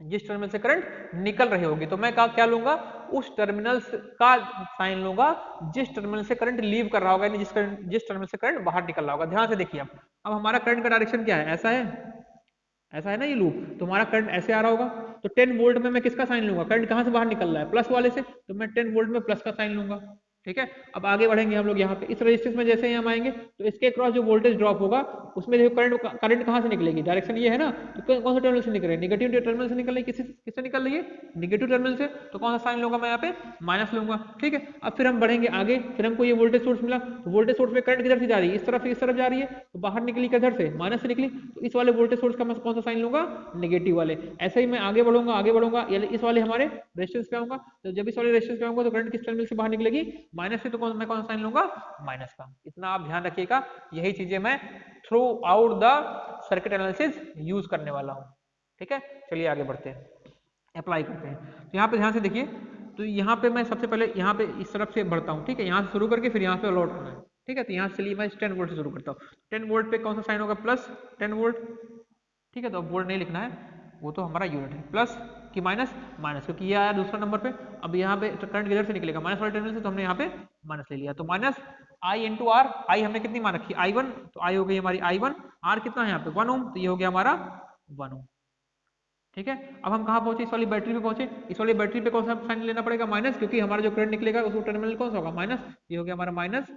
जिस टर्मिनल से करंट निकल रही होगी, तो मैं क्या लूंगा, उस टर्मिनल का साइन लूंगा जिस टर्मिनल से करंट लीव कर रहा होगा, यानी जिस टर्मिनल से करंट बाहर निकल रहा होगा। ध्यान से देखिए, अब हमारा करंट का डायरेक्शन क्या है, ऐसा है ना ये लूप, तो हमारा करंट ऐसे आ रहा होगा, तो 10 वोल्ट में मैं किसका साइन लूंगा, करंट कहां से बाहर निकल रहा है, प्लस वाले से, तो मैं 10 वोल्ट में प्लस का साइन लूंगा। ठीक है, अब आगे बढ़ेंगे हम लोग यहाँ पे इस रेजिस्टेंस में, जैसे ही हम आएंगे तो इसके क्रॉस जो वोल्टेज ड्रॉप होगा उसमें जो करंट कहां से निकलेगी, डायरेक्शन ये है ना, तो कौन सा टर्मिनल से निकल रही है, निगेटिव टर्मिनल से निकल रही है, किससे निकल रही है, निगेटिव टर्मिनल से, तो कौन सा साइन लूंगा मैं यहाँ पे, माइनस लूंगा। ठीक है, अब फिर हम बढ़ेंगे आगे, फिर हमको ये वोल्टेज सोर्स मिला, तो वोल्टेज सोर्स में करंट किधर से जा रही है, इस तरफ से इस तरफ जा रही है, तो बाहर निकली किधर से, माइनस से निकली, तो इस वाले वोल्टेज सोर्स का मैं कौन सा साइन लूंगा, नेगेटिव वाले। ऐसे ही मैं आगे बढ़ूंगा यानी इस वाले हमारे रेजिस्टेंस पे आऊंगा, तो जब इस वाले रेजिस्टेंस पे आऊंगा तो करंट किस टर्मिनल से बाहर निकलेगी, माइनस से, तो मैं कौन सा साइन लूंगा, माइनस का। इतना आप ध्यान रखिएगा, यही चीजें मैं through out the circuit analysis use करने वाला हूं। ठीक है, चलिए आगे बढ़ते हैं, अप्लाई करते हैं। तो यहाँ पे ध्यान से देखिए, तो यहाँ पे मैं सबसे पहले यहाँ पे इस तरफ से बढ़ता हूँ। ठीक है, यहाँ से शुरू करके फिर यहाँ पे लौट रहा है। ठीक है, तो यहाँ से चलिए मैं 10 वोल्ट से शुरू करता हूँ। 10 वोल्ट पे कौन सा साइन होगा, प्लस 10 वोल्ट। ठीक है, तो अब वोल्ट नहीं लिखना है, वो तो हमारा यूनिट है, प्लस कि माइनस, क्योंकि ये आया दूसरा नंबर पे। अब यहाँ पे करंट किधर से निकलेगा, माइनस वाले टर्मिनल से, तो हमने यहाँ पे माइनस ले लिया, तो माइनस आई इंटू आर, आई हमने कितनी मान रखी, I1, तो आई हो गई हमारी I1, आर कितना है यहाँ पे 1 ओम, तो ये हो गया हमारा 1 ओम। ठीक है, अब हम कहाँ पहुंचे, इस वाली बैटरी पे पहुंचे, इस वाली बैटरी पे कौन सा साइन लेना पड़ेगा, माइनस, क्योंकि हमारा जो करंट निकलेगा उस टर्मिनल कौन सा होगा, माइनस, ये हो गया हमारा -6।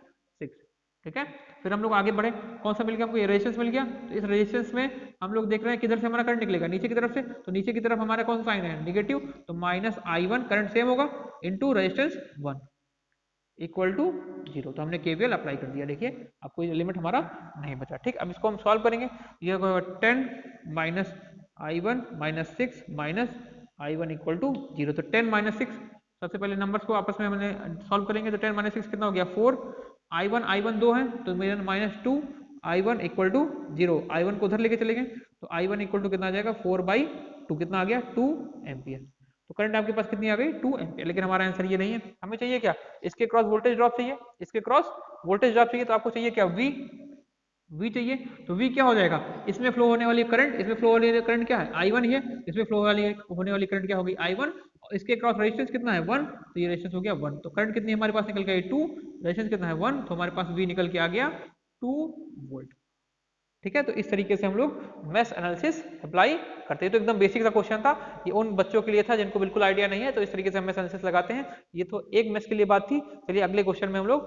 ठीक है, फिर हम लोग आगे बढ़े, कौन सा मिल गया हमको, ये रेजिस्टेंस मिल गया, तो इस रेजिस्टेंस में हम लोग देख रहे हैं किधर से हमारा करंट निकलेगा, नीचे की तरफ से, तो नीचे की तरफ हमारा कौन सा साइन है, नेगेटिव, तो -I1 करंट सेम होगा इंटू रेजिस्टेंस 1 इक्वल टू 0, तो हमने केवीएल अप्लाई कर दिया। देखिए अब कोई लिमिट हमारा नहीं बचा। ठीक, अब इसको हम सॉल्व करेंगे, ये होगा 10 minus I1 -6 minus I1 equal to 0, तो 10 -6, सबसे पहले नंबर्स को आपस में हमने सॉल्व करेंगे, तो 10 -6 कितना हो गया 4, I1 2 है, तो मेरा -2, I1 इक्वल टू 0, I1 को उधर लेके चले गए, तो I1 इक्वल टू कितना आ जाएगा 4/2, कितना आ गया 2 एम्पियर। तो करंट आपके पास कितनी आ गई 2 एम्पियर, लेकिन हमारा आंसर ये नहीं है, हमें चाहिए क्या, इसके क्रॉस वोल्टेज ड्रॉप चाहिए, इसके क्रॉस वोल्टेज ड्रॉप चाहिए, तो आपको चाहिए क्या, V चाहिए, तो V क्या हो जाएगा, इसमें फ्लो होने वाली करंट, इसमें फ्लो होने वाली करंट क्या है, I1 ही है, इसमें फ्लो होने वाली करंट क्या होगी I1, और इसके क्रॉस रेजिस्टेंस कितना है 1, तो ये रेजिस्टेंस हो गया 1, तो करंट कितनी हमारे पास निकल के आई 2, रेजिस्टेंस कितना है 1, तो हमारे पास V निकल के आ गया 2 वोल्ट। ठीक है, तो इस तरीके से हम लोग मेश एनालिसिस अप्लाई करते हैं। तो एकदम बेसिक सा क्वेश्चन था, ये उन बच्चों के लिए था जिनको बिल्कुल आइडिया नहीं है, तो इस तरीके से हम मेश एनालिसिस लगाते हैं। ये तो एक मेश के लिए बात थी। चलिए अगले क्वेश्चन में हम लोग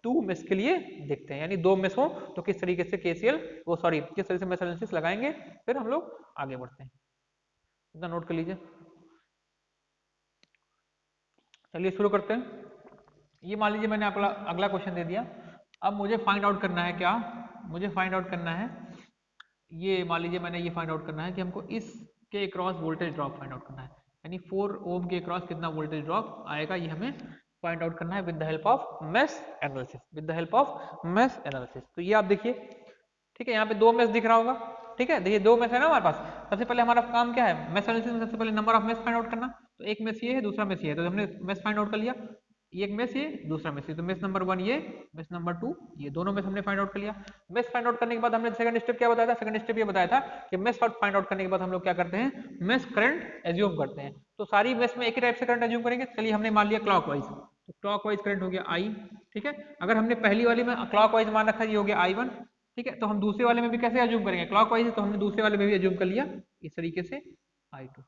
2 मेश के लिए देखते हैं, यानी 2 मेश हो तो किस तरीके से केसीएल किस तरीके से मेश एनालिसिस लगाएंगे, फिर हम लोग आगे बढ़ते हैं। इतना नोट कर लीजिए। चलिए शुरू करते हैं। ये मान लीजिए मैंने अगला क्वेश्चन दे दिया। अब मुझे फाइंड आउट करना है क्या, मुझे फाइंड आउट करना है, ये मान लीजिए मैंने ये फाइंड आउट करना है कि हमको इसके across voltage drop find out करना है, यानी 4 ओम के अक्रॉस कितना वोल्टेज ड्रॉप आएगा, ये हमें फाइंड आउट करना है with the help of mesh analysis, तो ये आप देखिए। ठीक है, यहाँ पे 2 मेश दिख रहा होगा। ठीक है, देखिए 2 मेश है ना हमारे पास। सबसे पहले हमारा काम क्या है, मेश एनालिसिस में सबसे पहले number of mesh find out करना। तो एक मेश ये है, दूसरा मेश ये है, तो हमने मेश फाइंड आउट कर लिया, एक मेश ये, दूसरा मेश ये, तो मेश नंबर 1 ये, मेश नंबर 2 ये, दोनों मेश हमने फाइंड आउट कर लिया। मेश फाइंड आउट करने के बाद हमने सेकंड स्टेप क्या बताया था, सेकंड स्टेप ये बताया था कि मेश फाइंड आउट करने के बाद हम लोग क्या करते हैं, मेश करंट एज्यूम करते हैं। तो सारी मेश में एक ही टाइप से करंट एज्यूम करेंगे। चलिए हमने मान लिया क्लॉकवाइज, तो क्लॉकवाइज करंट हो गया I। ठीक है, अगर हमने पहली वाली में क्लॉकवाइज मान रखा है, ये हो गया I1। ठीक है, तो हम दूसरे वाले में भी कैसे एज्यूम करेंगे, क्लॉकवाइज, तो हमने दूसरे वाले में भी एज्यूम कर लिया इस तरीके से I2।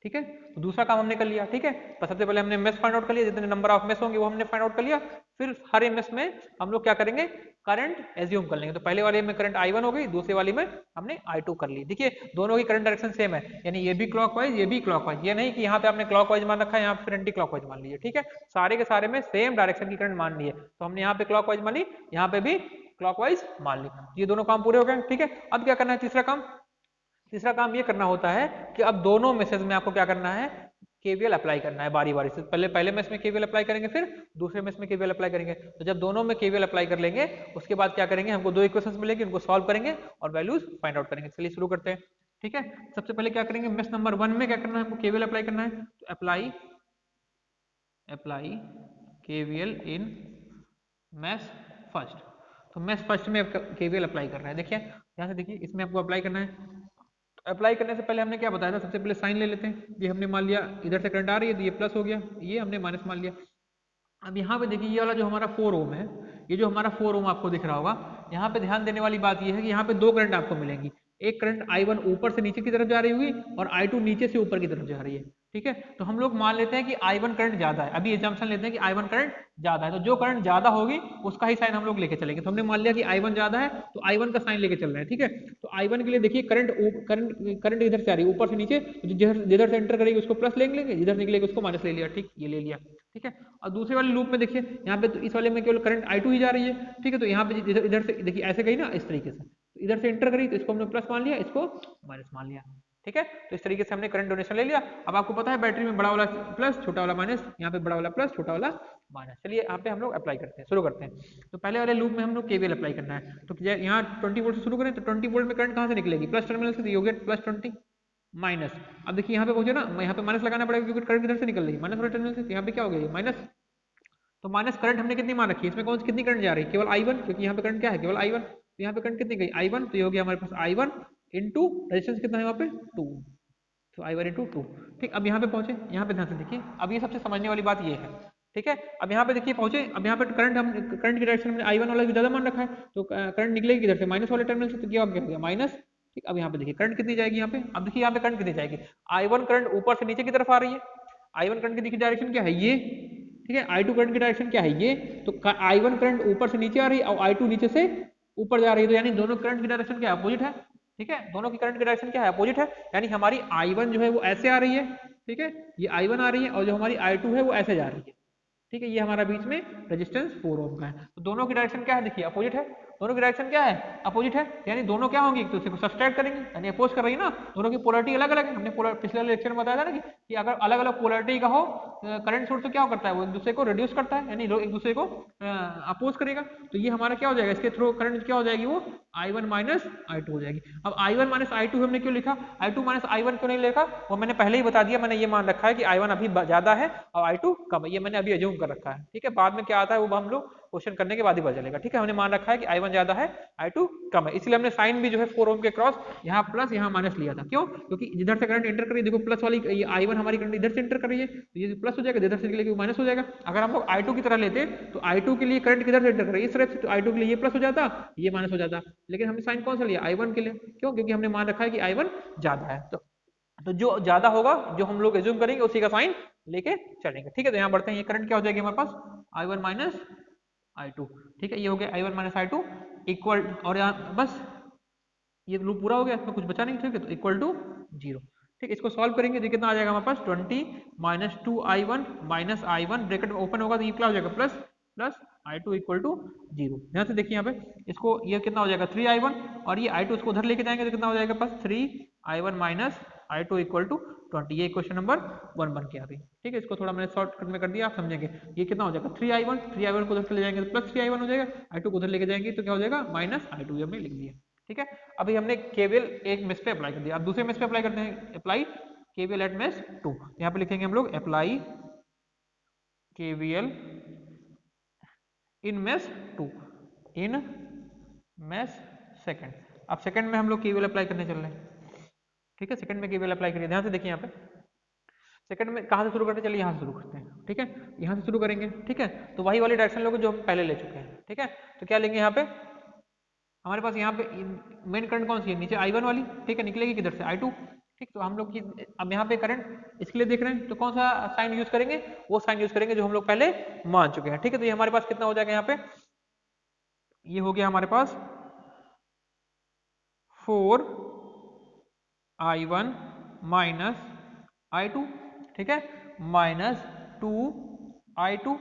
ठीक है, तो दूसरा काम हमने कर लिया। ठीक है, तो सबसे पहले हमने मेश फाइंड आउट कर लिया, जितने नंबर ऑफ मेश होंगे वो हमने फाइंड आउट कर लिया। फिर हर मेश में हम लोग क्या करेंगे, करंट एज्यूम कर लेंगे। तो पहले वाले में करंट I1 हो गई, दूसरे वाली में हमने I2 कर ली। देखिए दोनों की करंट डायरेक्शन सेम है, यानी ये भी क्लॉकवाइज, ये भी क्लॉकवाइज, ये नहीं कि यहाँ पे आपने क्लॉकवाइज मान रखा है, यहाँ पे एंटी क्लॉकवाइज मान लीजिए। ठीक है, सारे के सारे में सेम डायरेक्शन की करंट मान ली है, तो हमने यहाँ पे क्लॉकवाइज मानी, यहाँ पे भी क्लॉकवाइज मान ली। ये दोनों काम पूरे हो गए। ठीक है, अब क्या करना है, तीसरा काम ये करना होता है कि अब दोनों मेसेज में आपको क्या करना है, केवीएल अप्लाई करना है बारी बारी से। पहले मेश में केवीएल अप्लाई करेंगे, फिर दूसरे मेश में केवीएल अप्लाई करेंगे। तो जब दोनों में केवीएल अप्लाई कर लेंगे, उसके बाद क्या करेंगे, हमको 2 इक्वेशंस मिलेंगे, उनको सॉल्व करेंगे और वैल्यूज फाइंड आउट करेंगे। चलिए शुरू करते हैं। ठीक है, सबसे पहले क्या करेंगे, मेश नंबर 1 में क्या करना है, हमको केवीएल अप्लाई करना है। तो अप्लाई केवीएल इन मेश फर्स्ट। तो मेश फर्स्ट में केवीएल अप्लाई करना है। देखिए ध्यान से देखिए, इसमें आपको अप्लाई करना है। अप्लाई करने से पहले हमने क्या बताया था, सबसे पहले साइन ले लेते हैं। ये हमने मान लिया इधर से करंट आ रही है तो ये प्लस हो गया, ये हमने माइनस मान लिया। अब यहाँ पे देखिए ये वाला जो हमारा 4 ओम है, ये जो हमारा 4 ओम आपको दिख रहा होगा, यहाँ पे ध्यान देने वाली बात ये है कि यहाँ पे दो करंट आपको मिलेंगी। एक करंट I1 ऊपर से नीचे की तरफ जा रही होगी और I2 नीचे से ऊपर की तरफ जा रही है। ठीक है, तो हम लोग मान लेते हैं कि I1 करंट ज्यादा है। अभी एग्जाम्पल लेते हैं कि I1 करंट ज्यादा है, तो जो करंट ज्यादा होगी उसका ही साइन हम लोग लेके चलेंगे। तो हमने मान लिया कि I1 ज्यादा है तो I1 का साइन लेके चल रहे हैं। ठीक है, तो I1 के लिए देखिए करंट करंट इधर से आ रही है ऊपर से नीचे, जिधर से एंटर करेगी उसको प्लस ले लेंगे, जिधर निकलेगी उसको माइनस ले लिया। ठीक, ये ले लिया। ठीक है, और दूसरे वाले लूप में देखिए यहाँ पे तो इस वाले में केवल करंट I2 ही जा रही है। ठीक है, तो यहाँ पे इधर इधर से देखिए ऐसे गई ना, इस तरीके से, तो इधर से एंटर करी तो इसको हमने प्लस मान लिया, इसको माइनस मान लिया। ठीक है, तो इस तरीके से हमने करंट डोनेशन ले लिया। अब आपको पता है बैटरी में बड़ा वाला प्लस छोटा वाला माइनस, यहाँ पे बड़ा वाला प्लस छोटा वाला माइनस। चलिए यहाँ पे हम लोग अप्लाई करते हैं, शुरू करते हैं। तो पहले वाले लूप में हम लोग केवीएल अप्लाई करना है। तो यहाँ 20 वोल्ट से शुरू करें तो 20 वोल्ट में करंट कहाँ से निकलेगी, प्लस टर्मिनल से, तो ये प्लस 20 माइनस। अब देखिए यहाँ पे पहुंचे ना, यहाँ पे माइनस लगाना पड़ेगा क्योंकि करंट इधर से निकल रही है माइनस वाले टर्मिनल से, तो यहाँ पे क्या हो गया माइनस। तो माइनस करंट हमने कितनी मान रखी है, इसमें कौन सी कितनी करंट जा रही है, केवल I1, क्योंकि यहाँ पे करंट क्या है केवल I1। तो यहाँ पे करंट कितनी गई I1, तो ये हो गया हमारे पास I1 इंटू रेजिस्टेंस कितना है वहाँ पे 2, तो I1 इंटू 2। ठीक, अब यहाँ पे पहुंचे, यहाँ पे ध्यान से देखिए, अब ये सबसे समझने वाली बात ये है। ठीक है, अब यहाँ पे देखिए पहुंचे, अब यहाँ पे करंट की डायरेक्शन हमने I1 वाला ज्यादा मान रखा है, तो करंट निकलेगी किधर से, माइनस वाले टर्मिनल से, तो क्या हो गया माइनस। ठीक, अब यहाँ पे देखिए करंट कितनी जाएगी यहाँ पे, अब देखिए यहाँ पे करंट कितनी जाएगी, I1 करंट ऊपर से नीचे की तरफ आ रही है, I1 करंट की देखिए डायरेक्शन क्या है ये। ठीक है, I2 करंट की डायरेक्शन क्या है ये, तो I1 करंट ऊपर से नीचे आ रही है और I2 नीचे से ऊपर जा रही है, तो यानी दोनों करंट की डायरेक्शन क्या है, अपोजिट है। ठीक है, दोनों की करंट की डायरेक्शन क्या है, अपोजिट है, यानी हमारी I1 जो है वो ऐसे आ रही है। ठीक है, ये I1 आ रही है और जो हमारी I2 है वो ऐसे जा रही है। ठीक है, ये हमारा बीच में रेजिस्टेंस 4 ओम का है, तो दोनों की डायरेक्शन क्या है, देखिए अपोजिट है, दोनों की डायरेक्शन क्या है, अपोजिट है, यानी दोनों क्या होंगी, एक दूसरे को सब्सट्रैक्ट करेंगे, यानी अपोज कर रही है ना, दोनों की पोलैरिटी अलग अलग है। हमने पिछले लेक्चर में बताया था ना कि अगर अलग अलग पोलैरिटी का हो करंट सोर्स, तो क्या करता है वो एक दूसरे को रिड्यूस करता है, यानी एक दूसरे को अपोज करेगा। तो ये हमारा क्या हो जाएगा, इसके थ्रू करंट क्या हो जाएगी, वो I1 माइनस I2 हो जाएगी। अब I1 माइनस I2 हमने क्यों लिखा, I2 माइनस I1 क्यों नहीं लिखा, वो मैंने पहले ही बता दिया, मैंने ये मान रखा है कि I1 अभी ज्यादा है और I2 कम है, ये मैंने अभी अज्यूम कर रखा है। ठीक है, बाद में क्या आता है वो हम लोग क्वेश्चन करने के बाद ही पता चलेगा। ठीक है, हमने मान रखा है कि I1 ज्यादा है I2 कम है, इसलिए हमने साइन भी जो है 4 ओम के क्रॉस यहाँ प्लस यहाँ माइनस लिया था। क्यों, क्योंकि जिधर से करंट एंटर करिए, देखो प्लस वाली ये I1 हमारी करंट इधर से एंटर कर रही है, तो ये प्लस हो जाएगा, इधर से निकलेगी माइनस हो जाएगा। अगर हम लोग I2 की तरह लेते तो I2 के लिए करंट किधर से एंटर कर रही है, इस तरफ से, तो I2 के लिए ये प्लस हो जाता, ये माइनस हो जाता, लेकिन हमने साइन कौन सा लिया, I1 के लिए। क्यों, क्योंकि हमने मान रखा है कि I1 ज्यादा है, तो जो ज्यादा होगा जो हम लोग एज्यूम करेंगे उसी का साइन लेके चलेंगे। ठीक है, तो यहाँ बढ़ते हैं, ये करंट क्या हो जाएगी हमारे पास I1 माइनस I2। ठीक है, ये हो गया I1 माइनस I2 इक्वल, और यहाँ बस ये लूप पूरा हो गया, इसमें कुछ बचा नहीं। ठीक है, तो इक्वल टू 0। ठीक है, इसको सॉल्व करेंगे तो कितना आ जाएगा हमारे पास 20 minus 2I1 minus I1, bracket open होगा तो ये क्या हो जाएगा plus plus I2 equal to 0। ध्यान से देखिए यहाँ पे, इसको ये कितना हो जाएगा 3I1, और ये I2 उसको उधर लेके जाएंगे तो कितना हो जाएगा पास 3I1 minus I2 equal to 20। ये क्वेश्चन नंबर 1 बन के आ गई। ठीक है, इसको थोड़ा मैंने शॉर्टकट में कर दिया, आप समझेंगे। ये कितना हो जाएगा 3I1 को उधर ले जाएंगे तो प्लस 3I1 हो जाएगा, I2 को उधर लेके जाएंगे तो क्या हो जाएगा माइनस I2, ये हमने लिख दिया। ठीक है, अभी हमने केवीएल एक मेश पे अप्लाई कर दिया, अब दूसरे मेश पे अप्लाई करते हैं, अप्लाई केवीएल एट मेश 2। यहाँ पे लिखेंगे हम लोग अप्लाई केवीएल इन मेश 2 इन मेश सेकंड। अब सेकंड में हम लोग केवीएल अप्लाई करने चल रहे हैं। ठीक है, सेकंड में केवीएल अप्लाई करिए, ध्यान से देखिए यहाँ पे सेकंड में कहाँ से शुरू करते हैं, चलिए यहाँ से शुरू करते हैं। ठीक है, यहाँ से शुरू करेंगे। ठीक है, तो वही वाली डायरेक्शन लोगे जो हम पहले ले चुके हैं। ठीक है, तो क्या लेंगे यहाँ पे, हमारे पास यहाँ पे मेन करंट कौन सी है, नीचे I1 वाली। ठीक है, निकलेगी किधर से I2। ठीक, तो हम लोग अब यहाँ पे करंट इसके लिए देख रहे हैं, तो कौन सा साइन यूज करेंगे, वो साइन यूज करेंगे जो हम लोग पहले मान चुके हैं। ठीक है, तो ये हमारे पास कितना हो जाएगा, यहाँ पे ये हो गया हमारे पास 4I1 माइनस I2। ठीक है, minus 2I2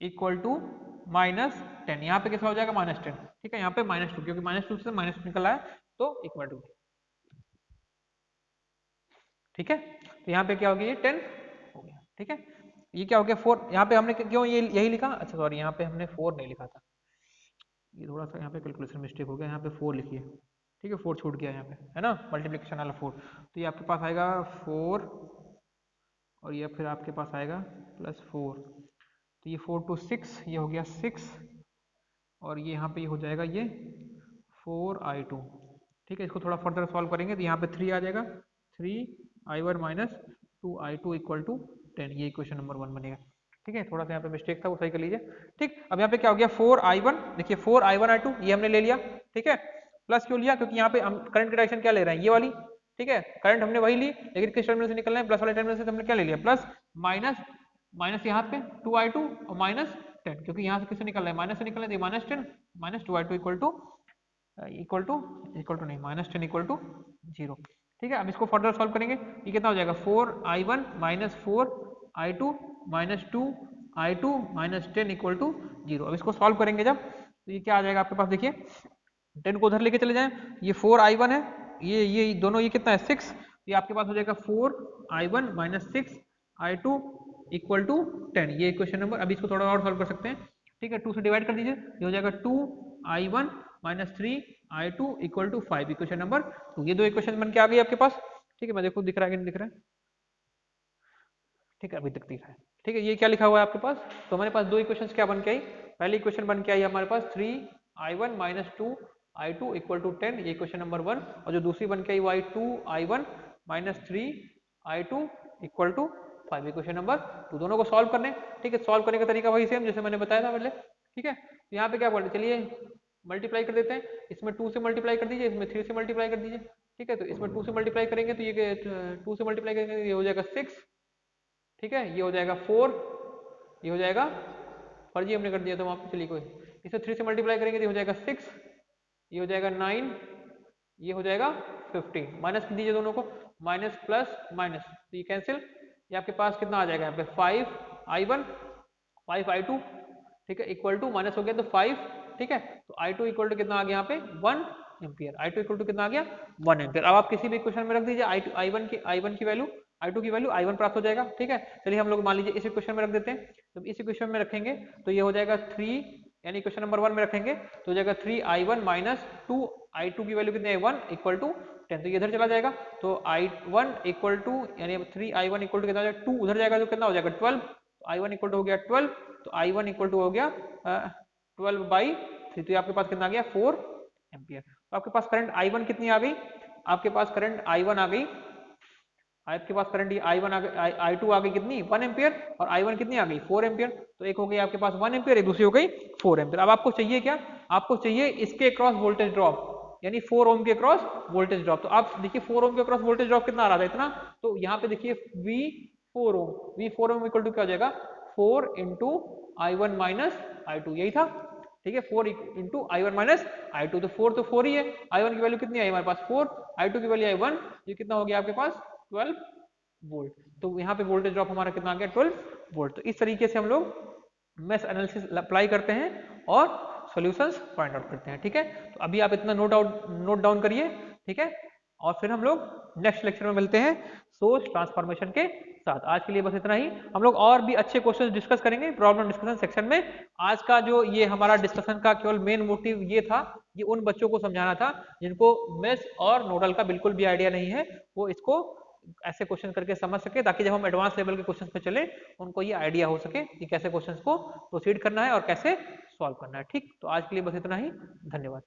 equal to minus 10। यहाँ पे कितना हो जाएगा -10। ठीक है, यहाँ पे -2, क्योंकि -2 से -2 निकल आया तो इक्वल टू। ठीक है, तो यहाँ पे क्या हो गया, ये 10 हो गया। ठीक है, ये क्या हो गया 4, यहाँ पे हमने क्यों ये यही लिखा, अच्छा सॉरी यहाँ पे हमने 4 नहीं लिखा था, ये थोड़ा सा यहाँ पे कैलकुलेशन मिस्टेक हो गया, यहाँ पे 4 लिखिए। ठीक है, 4 छूट गया यहाँ पे, है ना, मल्टीप्लिकेशन वाला 4। तो ये आपके पास आएगा 4 और ये फिर आपके पास आएगा +4, तो ये 4 to 6, ये हो गया 6, और ये यहाँ पे हो जाएगा ये 4I2। ठीक है, इसको थोड़ा फर्दर सॉल्व करेंगे तो यहाँ पे 3 आ जाएगा, 3i1 minus 2i2 equal to 10, ये इक्वेशन नंबर 1 बनेगा। ठीक है, थोड़ा सा यहाँ पे मिस्टेक था, वो सही कर लीजिए। ठीक, अब यहाँ पे क्या हो गया, 4i1, देखिए 4i1i2 ये हमने ले लिया। ठीक है, प्लस क्यों लिया, क्योंकि यहाँ पे हम करंट की डायरेक्शन क्या ले रहे हैं, ये वाली। ठीक है, करंट हमने वही ली, लेकिन किस टर्मिनल से निकलना है, प्लस वाले टर्मिनल से, हमने क्या ले लिया, प्लस माइनस, माइनस यहाँ पे 2i2 और माइनस 10, क्योंकि यहाँ से किससे निकल रहा है, माइनस से निकल रहा है, minus 10 minus 2i2 equal to नहीं, माइनस 10 इक्वल टू 0। ठीक है, अब इसको फर्दर सॉल्व करेंगे, ये कितना हो जाएगा, 4i1 minus 4i2 minus 2i2 minus 10 equal to 0। अब इसको सॉल्व करेंगे जब, तो ये क्या आ जाएगा आपके पास, देखिए 10 को उधर लेके चले जाएं, ये 4i1 है, ये दोनों, ये कितना है 6, ये आपके पास हो जाएगा 4i1 minus 6i2 equal to 10, ये इक्वेशन नंबर। अभी इसको थोड़ा और सॉल्व कर सकते हैं। ठीक है, 2 से डिवाइड कर दीजिए, ये हो जाएगा 2i1 minus 3i2 equal to 5, equation number 2। ये दो इक्वेशन बन के आ गई आपके पास। ठीक है, मैं देखो दिख रहा है कि नहीं दिख रहा है, ठीक है अभी तक दिख रहा है। ठीक है, ये क्या लिखा हुआ है आपके पास, तो हमारे पास दो इक्वेशंस क्या बन के आई, पहली इक्वेशन बन के आई हमारे पास 3i1 minus 2i2 equal to 10, ये इक्वेशन नंबर 1, और जो दूसरी बन के आई वो आई 2i1 minus 3i2 equal to 5, equation number 2। दोनों को सॉल्व करने। ठीक है, सॉल्व करने का तरीका वही सेम जैसे मैंने बताया था पहले। ठीक है, तो यहाँ पे क्या बोलते, चलिए मल्टीप्लाई कर देते हैं, इसमें 2 से मल्टीप्लाई कर दीजिए, इसमें 3 से मल्टीप्लाई कर दीजिए। ठीक है, तो इसमें 2 से मल्टीप्लाई करेंगे तो ये 2 से मल्टीप्लाई करेंगे तो ये हो जाएगा 6। ठीक है, ये हो जाएगा 4, ये हो जाएगा, फर्जी हमने कर दिया था वहाँ पे, चलिए कोई, इसे 3 से मल्टीप्लाई करेंगे तो ये हो जाएगा 6, ये हो जाएगा 9, ये हो जाएगा 15, माइनस कर दीजिए दोनों को, माइनस प्लस माइनस, तो ये कैंसिल, ये आपके पास कितना आ जाएगा यहाँ पे 5i1 5i2, ठीक है, इक्वल टू, माइनस हो गया तो 5, ठीक है, तो i2 इक्वल टू कितना आ गया यहाँ पे 1 एम्पियर, i2 इक्वल टू कितना आ गया 1 एम्पियर। अब आप किसी भी इक्वेशन में रख दीजिए i1 की वैल्यू, i2 की वैल्यू i1 प्राप्त हो जाएगा। ठीक है, चलिए हम लोग मान लीजिए इस इक्वेशन में रख देते हैं, तो इस इक्वेशन में रखेंगे तो ये हो जाएगा 3, यानी इक्वेशन नंबर 1 में रखेंगे तो हो जाएगा 3i1 माइनस 2i2 की वैल्यू कितनी है 1 इक्वल टू 10, तो ये इधर चला जाएगा, तो i1 इक्वल टू, यानी 3i1 इक्वल टू कितना हो जाएगा 2, उधर जाएगा तो कितना हो जाएगा 12, तो i1 इक्वल टू हो गया 12, तो i1 इक्वल टू हो गया 12/3, तो आपके पास कितना आ गया 4 एम्पियर। तो आपके पास करंट i1 कितनी आ गई, आपके पास करंट i1 आ गई, आपके पास करंट i1 आ गई, i2 आ गई कितनी 1 एम्पियर, और i1 कितनी आ गई 4 एम्पियर, तो एक हो गई आपके पास 1 एम्पियर, एक दूसरी हो गई 4 एम्पियर। अब आपको चाहिए क्या, आपको चाहिए इसके क्रॉस वोल्टेज ड्रॉप, यानी 4 ओम के क्रॉस वोल्टेज ड्रॉप। तो आप देखिए 4 ओम के क्रॉस वोल्टेज ड्रॉप कितना आ रहा था इतना, तो यहाँ पे देखिए V4 ओम इक्वल टू क्या हो जाएगा 4 इंटू i1 माइनस i2, यही था। ठीक है, 4 इंटू i1 माइनस i2, तो 4 तो 4 ही है, i1 की वैल्यू कितनी आई हमारे पास 4, i2 की वैल्यू आई 1, ये कितना हो गया आपके पास 12 वोल्ट। तो यहाँ पे वोल्टेज ड्रॉप हमारा कितना आ गया 12 वोल्ट। तो इस तरीके से हम लोग मेश एनालिसिस अप्लाई करते हैं और सॉल्यूशंस फाइंड आउट करते हैं। ठीक है, तो अभी आप इतना नोट डाउन करिए। ठीक है, और फिर हम लोग नेक्स्ट लेक्चर में मिलते हैं सोर्स ट्रांसफॉर्मेशन के साथ। आज के लिए बस इतना ही, हम लोग और भी अच्छे क्वेश्चन डिस्कस करेंगे प्रॉब्लम डिस्कशन सेक्शन में। आज का जो ये हमारा डिस्कशन का केवल मेन मोटिव ये था, ये उन बच्चों को समझाना था जिनको मेश और नोडल का बिल्कुल भी आइडिया नहीं है, वो इसको ऐसे क्वेश्चन करके समझ सके, ताकि जब हम एडवांस लेवल के क्वेश्चन पे चले उनको ये आइडिया हो सके कि कैसे क्वेश्चन को प्रोसीड करना है और कैसे सॉल्व करना है। ठीक, तो आज के लिए बस इतना ही, धन्यवाद।